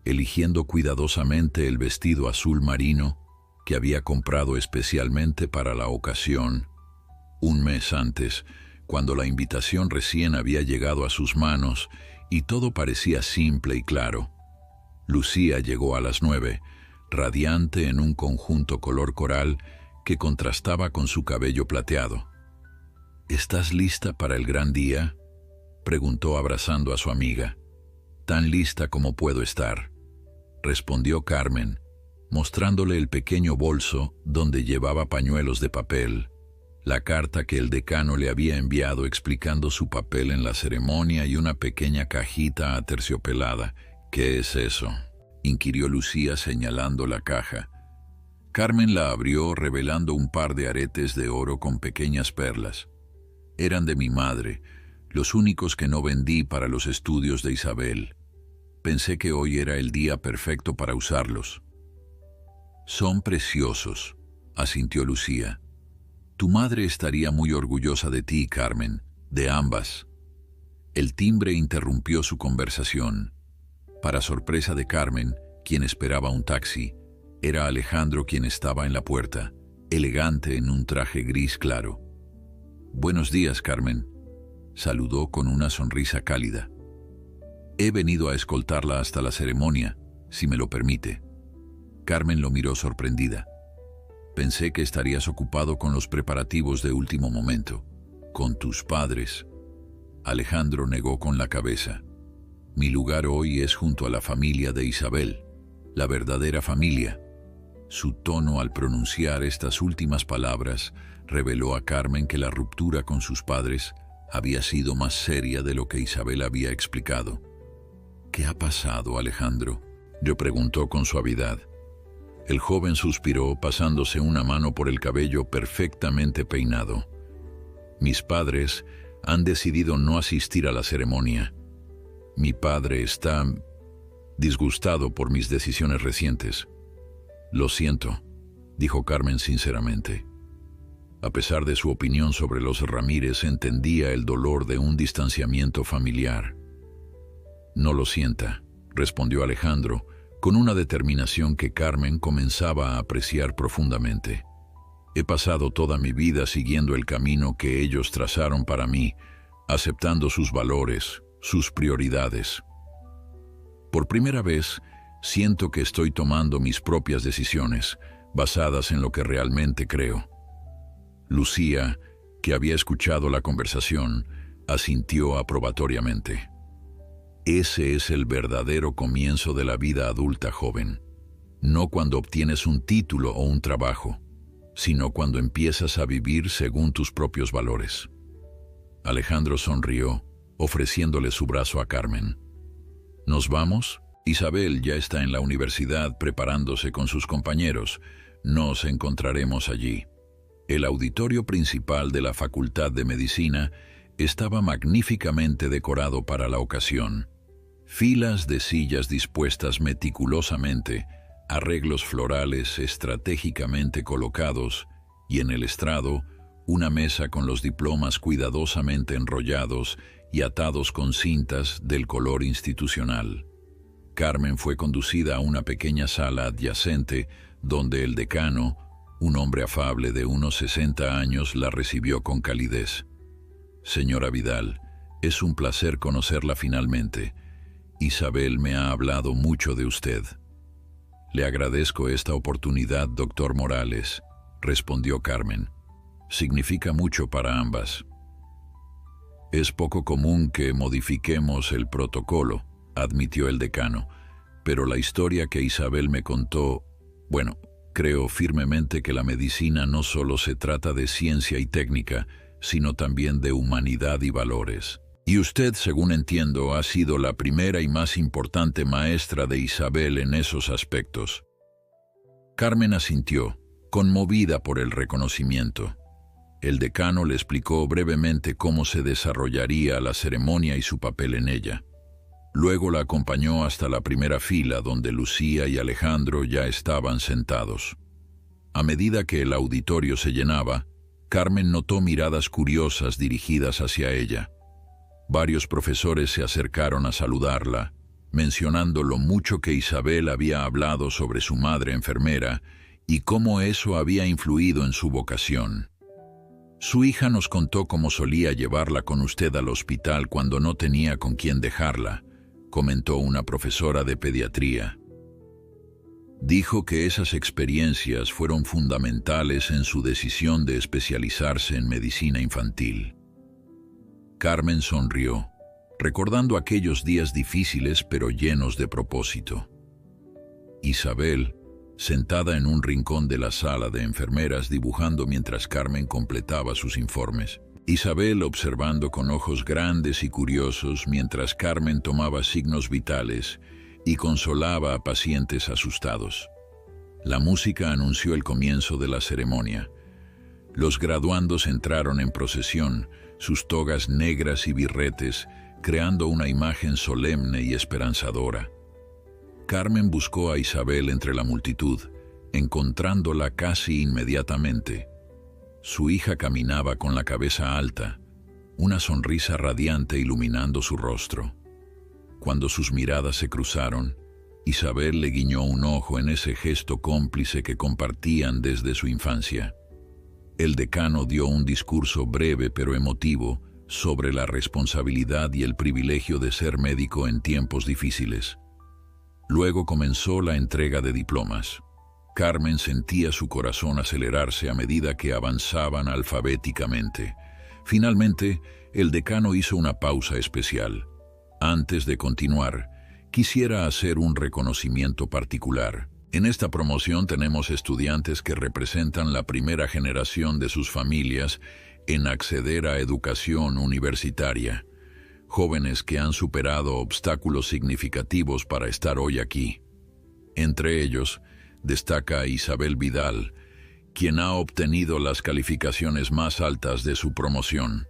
A: eligiendo cuidadosamente el vestido azul marino que había comprado especialmente para la ocasión, un mes antes, cuando la invitación recién había llegado a sus manos y todo parecía simple y claro. Lucía llegó a las 9, radiante en un conjunto color coral que contrastaba con su cabello plateado. ¿Estás lista para el gran día?, preguntó abrazando a su amiga. Tan lista como puedo estar, respondió Carmen, mostrándole el pequeño bolso donde llevaba pañuelos de papel, la carta que el decano le había enviado explicando su papel en la ceremonia y una pequeña cajita aterciopelada. ¿Qué es eso?, inquirió Lucía señalando la caja. Carmen la abrió revelando un par de aretes de oro con pequeñas perlas. Eran de mi madre, los únicos que no vendí para los estudios de Isabel. Pensé que hoy era el día perfecto para usarlos. Son preciosos, asintió Lucía. Tu madre estaría muy orgullosa de ti, Carmen, de ambas. El timbre interrumpió su conversación. Para sorpresa de Carmen, quien esperaba un taxi, era Alejandro quien estaba en la puerta, elegante en un traje gris claro. Buenos días, Carmen, saludó con una sonrisa cálida. He venido a escoltarla hasta la ceremonia, si me lo permite. Carmen lo miró sorprendida. Pensé que estarías ocupado con los preparativos de último momento, con tus padres. Alejandro negó con la cabeza. Mi lugar hoy es junto a la familia de Isabel, la verdadera familia. Su tono al pronunciar estas últimas palabras reveló a Carmen que la ruptura con sus padres había sido más seria de lo que Isabel había explicado. ¿Qué ha pasado, Alejandro?, le preguntó con suavidad. El joven suspiró, pasándose una mano por el cabello perfectamente peinado. Mis padres han decidido no asistir a la ceremonia. Mi padre está disgustado por mis decisiones recientes. Lo siento, dijo Carmen sinceramente. A pesar de su opinión sobre los Ramírez, entendía el dolor de un distanciamiento familiar. No lo sienta, respondió Alejandro, con una determinación que Carmen comenzaba a apreciar profundamente. He pasado toda mi vida siguiendo el camino que ellos trazaron para mí, aceptando sus valores, sus prioridades. Por primera vez, siento que estoy tomando mis propias decisiones, basadas en lo que realmente creo. Lucía, que había escuchado la conversación, asintió aprobatoriamente. Ese es el verdadero comienzo de la vida adulta, joven. No cuando obtienes un título o un trabajo, sino cuando empiezas a vivir según tus propios valores. Alejandro sonrió, ofreciéndole su brazo a Carmen. ¿Nos vamos? Isabel ya está en la universidad preparándose con sus compañeros. Nos encontraremos allí. El auditorio principal de la Facultad de Medicina estaba magníficamente decorado para la ocasión. Filas de sillas dispuestas meticulosamente, arreglos florales estratégicamente colocados y en el estrado una mesa con los diplomas cuidadosamente enrollados y atados con cintas del color institucional. Carmen fue conducida a una pequeña sala adyacente donde el decano, un hombre afable de unos 60 años, la recibió con calidez. Señora Vidal, es un placer conocerla finalmente. Isabel me ha hablado mucho de usted. Le agradezco esta oportunidad, doctor Morales, respondió Carmen. Significa mucho para ambas. Es poco común que modifiquemos el protocolo, admitió el decano, pero la historia que Isabel me contó, creo firmemente que la medicina no solo se trata de ciencia y técnica, sino también de humanidad y valores. Y usted, según entiendo, ha sido la primera y más importante maestra de Isabel en esos aspectos. Carmen asintió, conmovida por el reconocimiento. El decano le explicó brevemente cómo se desarrollaría la ceremonia y su papel en ella. Luego la acompañó hasta la primera fila, donde Lucía y Alejandro ya estaban sentados. A medida que el auditorio se llenaba, Carmen notó miradas curiosas dirigidas hacia ella. Varios profesores se acercaron a saludarla, mencionando lo mucho que Isabel había hablado sobre su madre enfermera y cómo eso había influido en su vocación. Su hija nos contó cómo solía llevarla con usted al hospital cuando no tenía con quién dejarla, comentó una profesora de pediatría. Dijo que esas experiencias fueron fundamentales en su decisión de especializarse en medicina infantil. Carmen sonrió, recordando aquellos días difíciles pero llenos de propósito. Isabel, sentada en un rincón de la sala de enfermeras dibujando mientras Carmen completaba sus informes. Isabel observando con ojos grandes y curiosos mientras Carmen tomaba signos vitales y consolaba a pacientes asustados. La música anunció el comienzo de la ceremonia. Los graduandos entraron en procesión, sus togas negras y birretes, creando una imagen solemne y esperanzadora. Carmen buscó a Isabel entre la multitud, encontrándola casi inmediatamente. Su hija caminaba con la cabeza alta, una sonrisa radiante iluminando su rostro. Cuando sus miradas se cruzaron, Isabel le guiñó un ojo en ese gesto cómplice que compartían desde su infancia. El decano dio un discurso breve pero emotivo sobre la responsabilidad y el privilegio de ser médico en tiempos difíciles. Luego comenzó la entrega de diplomas. Carmen sentía su corazón acelerarse a medida que avanzaban alfabéticamente. Finalmente, el decano hizo una pausa especial. Antes de continuar, quisiera hacer un reconocimiento particular. En esta promoción tenemos estudiantes que representan la primera generación de sus familias en acceder a educación universitaria. Jóvenes que han superado obstáculos significativos para estar hoy aquí. Entre ellos, destaca Isabel Vidal, quien ha obtenido las calificaciones más altas de su promoción.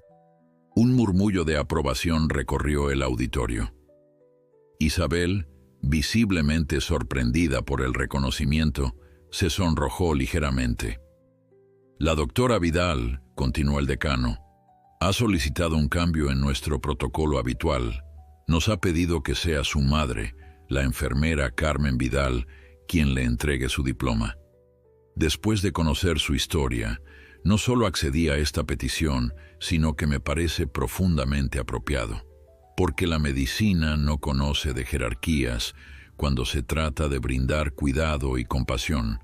A: Un murmullo de aprobación recorrió el auditorio. Isabel, visiblemente sorprendida por el reconocimiento, se sonrojó ligeramente. La doctora Vidal, continuó el decano, ha solicitado un cambio en nuestro protocolo habitual. Nos ha pedido que sea su madre, la enfermera Carmen Vidal, quien le entregue su diploma. Después de conocer su historia, no solo accedí a esta petición, sino que me parece profundamente apropiado. Porque la medicina no conoce de jerarquías cuando se trata de brindar cuidado y compasión,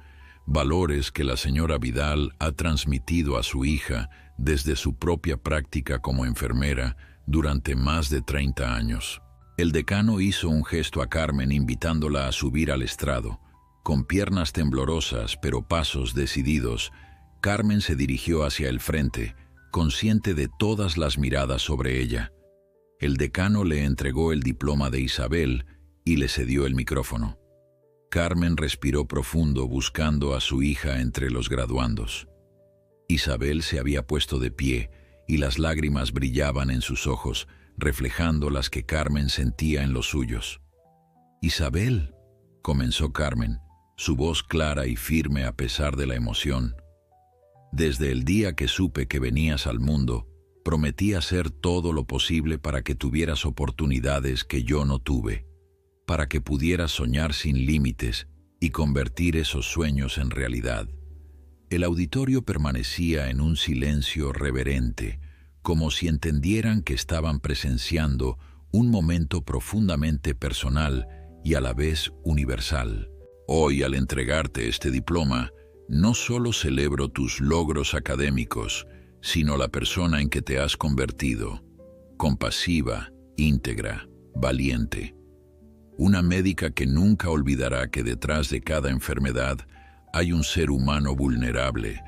A: valores que la señora Vidal ha transmitido a su hija desde su propia práctica como enfermera durante más de 30 años. El decano hizo un gesto a Carmen invitándola a subir al estrado. Con piernas temblorosas pero pasos decididos, Carmen se dirigió hacia el frente, consciente de todas las miradas sobre ella. El decano le entregó el diploma de Isabel y le cedió el micrófono. Carmen respiró profundo buscando a su hija entre los graduandos. Isabel se había puesto de pie y las lágrimas brillaban en sus ojos, reflejando las que Carmen sentía en los suyos. «Isabel», comenzó Carmen, su voz clara y firme a pesar de la emoción. «Desde el día que supe que venías al mundo, prometí hacer todo lo posible para que tuvieras oportunidades que yo no tuve, para que pudieras soñar sin límites y convertir esos sueños en realidad». El auditorio permanecía en un silencio reverente, como si entendieran que estaban presenciando un momento profundamente personal y a la vez universal. Hoy, al entregarte este diploma, no solo celebro tus logros académicos, sino la persona en que te has convertido, compasiva, íntegra, valiente. Una médica que nunca olvidará que detrás de cada enfermedad hay un ser humano vulnerable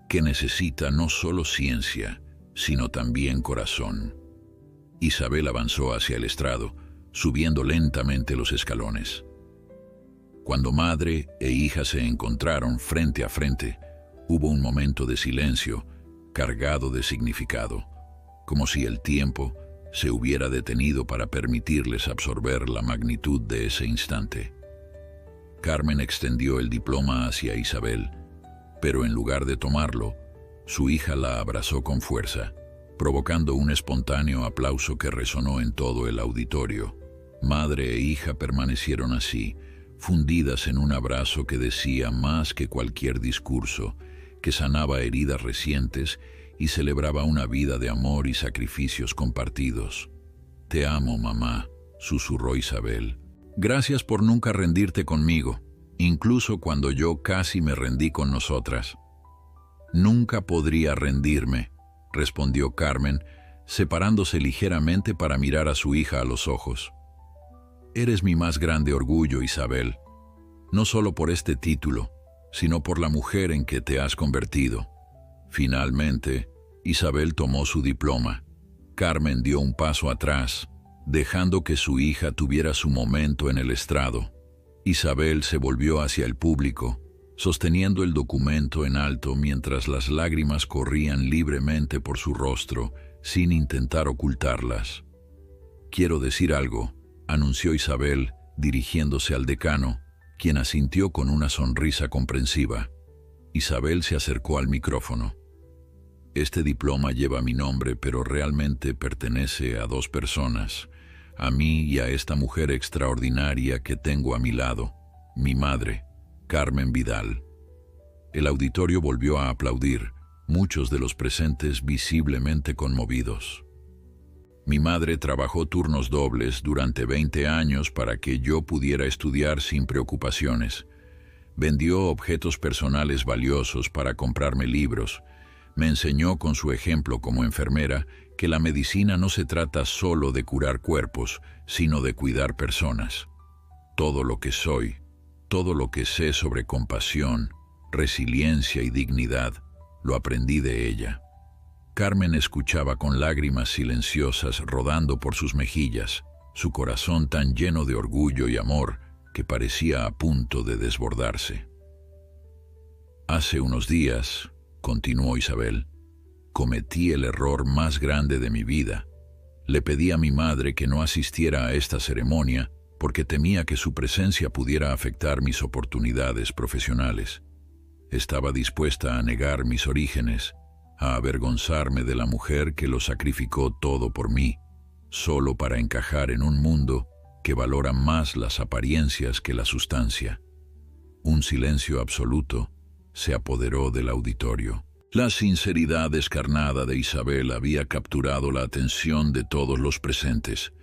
A: que necesita no solo ciencia, sino también corazón. Isabel avanzó hacia el estrado, subiendo lentamente los escalones. Cuando madre e hija se encontraron frente a frente, hubo un momento de silencio, cargado de significado, como si el tiempo se hubiera detenido para permitirles absorber la magnitud de ese instante. Carmen extendió el diploma hacia Isabel, pero en lugar de tomarlo, su hija la abrazó con fuerza, provocando un espontáneo aplauso que resonó en todo el auditorio. Madre e hija permanecieron así, fundidas en un abrazo que decía más que cualquier discurso, que sanaba heridas recientes y celebraba una vida de amor y sacrificios compartidos. «Te amo, mamá», susurró Isabel. «Gracias por nunca rendirte conmigo, incluso cuando yo casi me rendí con nosotras». «Nunca podría rendirme», respondió Carmen, separándose ligeramente para mirar a su hija a los ojos. «Eres mi más grande orgullo, Isabel, no solo por este título, sino por la mujer en que te has convertido». Finalmente, Isabel tomó su diploma. Carmen dio un paso atrás, dejando que su hija tuviera su momento en el estrado. Isabel se volvió hacia el público, sosteniendo el documento en alto mientras las lágrimas corrían libremente por su rostro, sin intentar ocultarlas. «Quiero decir algo», anunció Isabel, dirigiéndose al decano, quien asintió con una sonrisa comprensiva. Isabel se acercó al micrófono. «Este diploma lleva mi nombre, pero realmente pertenece a dos personas, a mí y a esta mujer extraordinaria que tengo a mi lado, mi madre, Carmen Vidal». El auditorio volvió a aplaudir, muchos de los presentes visiblemente conmovidos. «Mi madre trabajó turnos dobles durante 20 años para que yo pudiera estudiar sin preocupaciones. Vendió objetos personales valiosos para comprarme libros. Me enseñó con su ejemplo como enfermera que la medicina no se trata solo de curar cuerpos, sino de cuidar personas. Todo lo que soy, todo lo que sé sobre compasión, resiliencia y dignidad, lo aprendí de ella». Carmen escuchaba con lágrimas silenciosas rodando por sus mejillas, su corazón tan lleno de orgullo y amor que parecía a punto de desbordarse. «Hace unos días», continuó Isabel, «cometí el error más grande de mi vida. Le pedí a mi madre que no asistiera a esta ceremonia porque temía que su presencia pudiera afectar mis oportunidades profesionales. Estaba dispuesta a negar mis orígenes, a avergonzarme de la mujer que lo sacrificó todo por mí, solo para encajar en un mundo que valora más las apariencias que la sustancia». Un silencio absoluto se apoderó del auditorio. La sinceridad descarnada de Isabel había capturado la atención de todos los presentes.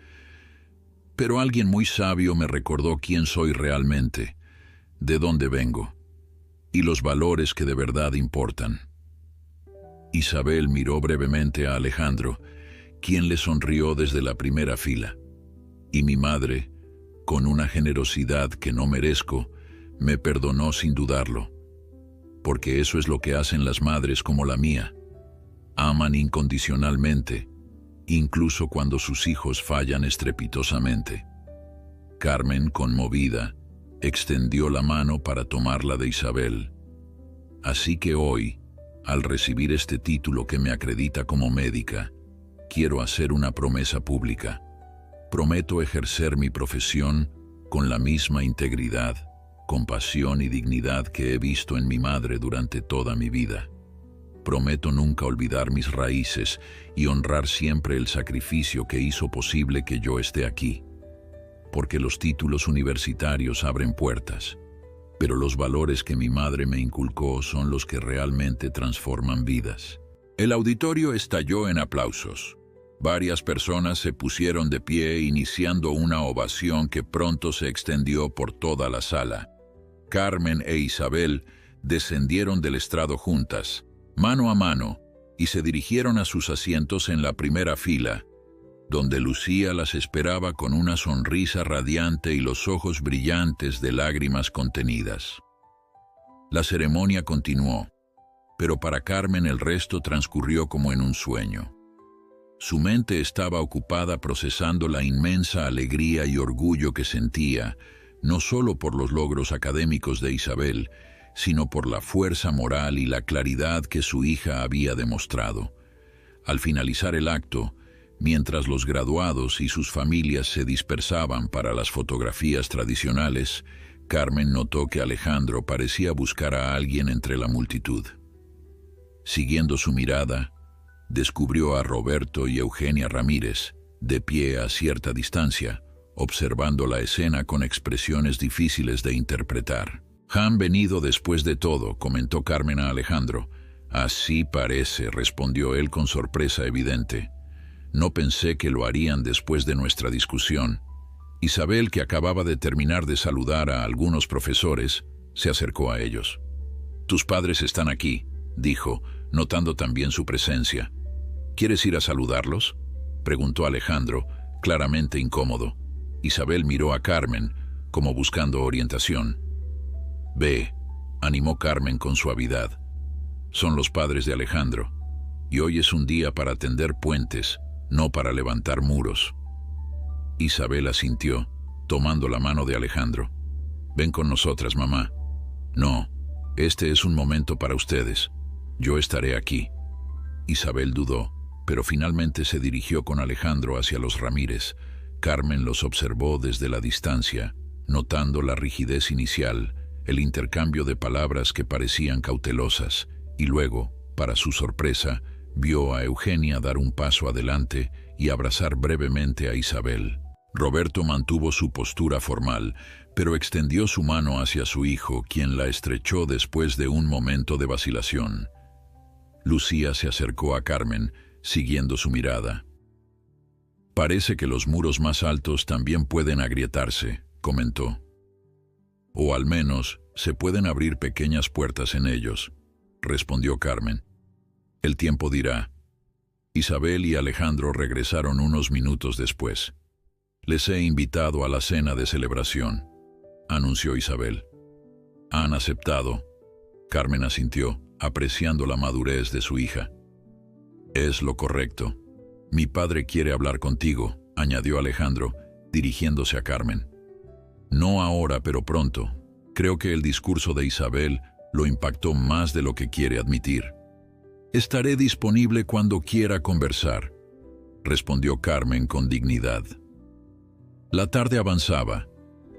A: Pero alguien muy sabio me recordó quién soy realmente, de dónde vengo, y los valores que de verdad importan. Isabel miró brevemente a Alejandro, quien le sonrió desde la primera fila, y mi madre, con una generosidad que no merezco, me perdonó sin dudarlo, porque eso es lo que hacen las madres como la mía. Aman incondicionalmente, incluso cuando sus hijos fallan estrepitosamente. Carmen, conmovida, extendió la mano para tomarla de Isabel. «Así que hoy, al recibir este título que me acredita como médica, quiero hacer una promesa pública. Prometo ejercer mi profesión con la misma integridad, compasión y dignidad que he visto en mi madre durante toda mi vida. Prometo nunca olvidar mis raíces y honrar siempre el sacrificio que hizo posible que yo esté aquí. Porque los títulos universitarios abren puertas, pero los valores que mi madre me inculcó son los que realmente transforman vidas». El auditorio estalló en aplausos. Varias personas se pusieron de pie iniciando una ovación que pronto se extendió por toda la sala. Carmen e Isabel descendieron del estrado juntas, mano a mano, y se dirigieron a sus asientos en la primera fila, donde Lucía las esperaba con una sonrisa radiante y los ojos brillantes de lágrimas contenidas. La ceremonia continuó, pero para Carmen el resto transcurrió como en un sueño. Su mente estaba ocupada procesando la inmensa alegría y orgullo que sentía, no solo por los logros académicos de Isabel, sino por la fuerza moral y la claridad que su hija había demostrado. Al finalizar el acto, mientras los graduados y sus familias se dispersaban para las fotografías tradicionales, Carmen notó que Alejandro parecía buscar a alguien entre la multitud. Siguiendo su mirada, descubrió a Roberto y Eugenia Ramírez, de pie a cierta distancia, observando la escena con expresiones difíciles de interpretar. «Han venido después de todo», comentó Carmen a Alejandro. «Así parece», respondió él con sorpresa evidente. «No pensé que lo harían después de nuestra discusión». Isabel, que acababa de terminar de saludar a algunos profesores, se acercó a ellos. «Tus padres están aquí», dijo, notando también su presencia. «¿Quieres ir a saludarlos?», preguntó Alejandro, claramente incómodo. Isabel miró a Carmen, como buscando orientación. «Ve», animó Carmen con suavidad. «Son los padres de Alejandro, y hoy es un día para tender puentes, no para levantar muros». Isabel asintió, tomando la mano de Alejandro. «Ven con nosotras, mamá». «No, este es un momento para ustedes. Yo estaré aquí». Isabel dudó, pero finalmente se dirigió con Alejandro hacia los Ramírez. Carmen los observó desde la distancia, notando la rigidez inicial, el intercambio de palabras que parecían cautelosas, y luego, para su sorpresa, vio a Eugenia dar un paso adelante y abrazar brevemente a Isabel. Roberto mantuvo su postura formal, pero extendió su mano hacia su hijo, quien la estrechó después de un momento de vacilación. Lucía se acercó a Carmen, siguiendo su mirada. «Parece que los muros más altos también pueden agrietarse», comentó. «O al menos se pueden abrir pequeñas puertas en ellos», respondió Carmen. «El tiempo dirá». Isabel y Alejandro regresaron unos minutos después. «Les he invitado a la cena de celebración», anunció Isabel. «Han aceptado». Carmen asintió, apreciando la madurez de su hija. «Es lo correcto. Mi padre quiere hablar contigo», añadió Alejandro, dirigiéndose a Carmen. «No ahora, pero pronto. Creo que el discurso de Isabel lo impactó más de lo que quiere admitir». «Estaré disponible cuando quiera conversar», respondió Carmen con dignidad. La tarde avanzaba,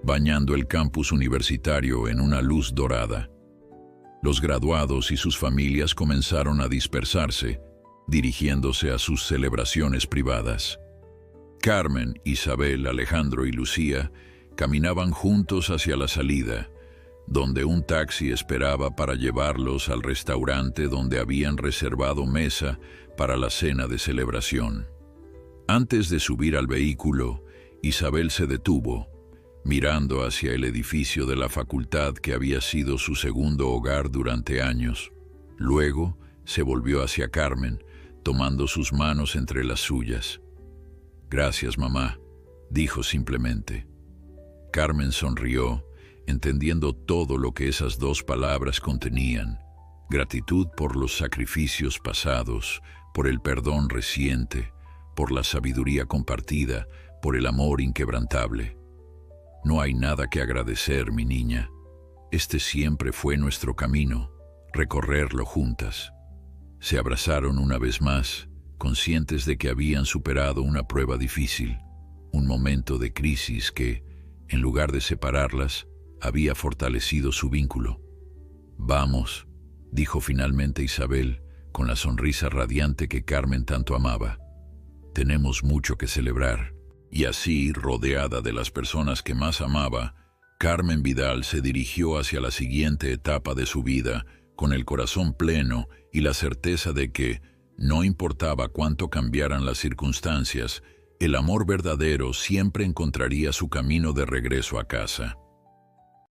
A: bañando el campus universitario en una luz dorada. Los graduados y sus familias comenzaron a dispersarse, dirigiéndose a sus celebraciones privadas. Carmen, Isabel, Alejandro y Lucía caminaban juntos hacia la salida, donde un taxi esperaba para llevarlos al restaurante donde habían reservado mesa para la cena de celebración. Antes de subir al vehículo, Isabel se detuvo, mirando hacia el edificio de la facultad que había sido su segundo hogar durante años. Luego se volvió hacia Carmen, tomando sus manos entre las suyas. «Gracias, mamá», dijo simplemente. Carmen sonrió, entendiendo todo lo que esas dos palabras contenían: gratitud por los sacrificios pasados, por el perdón reciente, por la sabiduría compartida, por el amor inquebrantable. «No hay nada que agradecer, mi niña. Este siempre fue nuestro camino, recorrerlo juntas». Se abrazaron una vez más, conscientes de que habían superado una prueba difícil, un momento de crisis que, en lugar de separarlas, había fortalecido su vínculo. «Vamos», dijo finalmente Isabel, con la sonrisa radiante que Carmen tanto amaba. «Tenemos mucho que celebrar». Y así, rodeada de las personas que más amaba, Carmen Vidal se dirigió hacia la siguiente etapa de su vida, con el corazón pleno y la certeza de que, no importaba cuánto cambiaran las circunstancias, el amor verdadero siempre encontraría su camino de regreso a casa.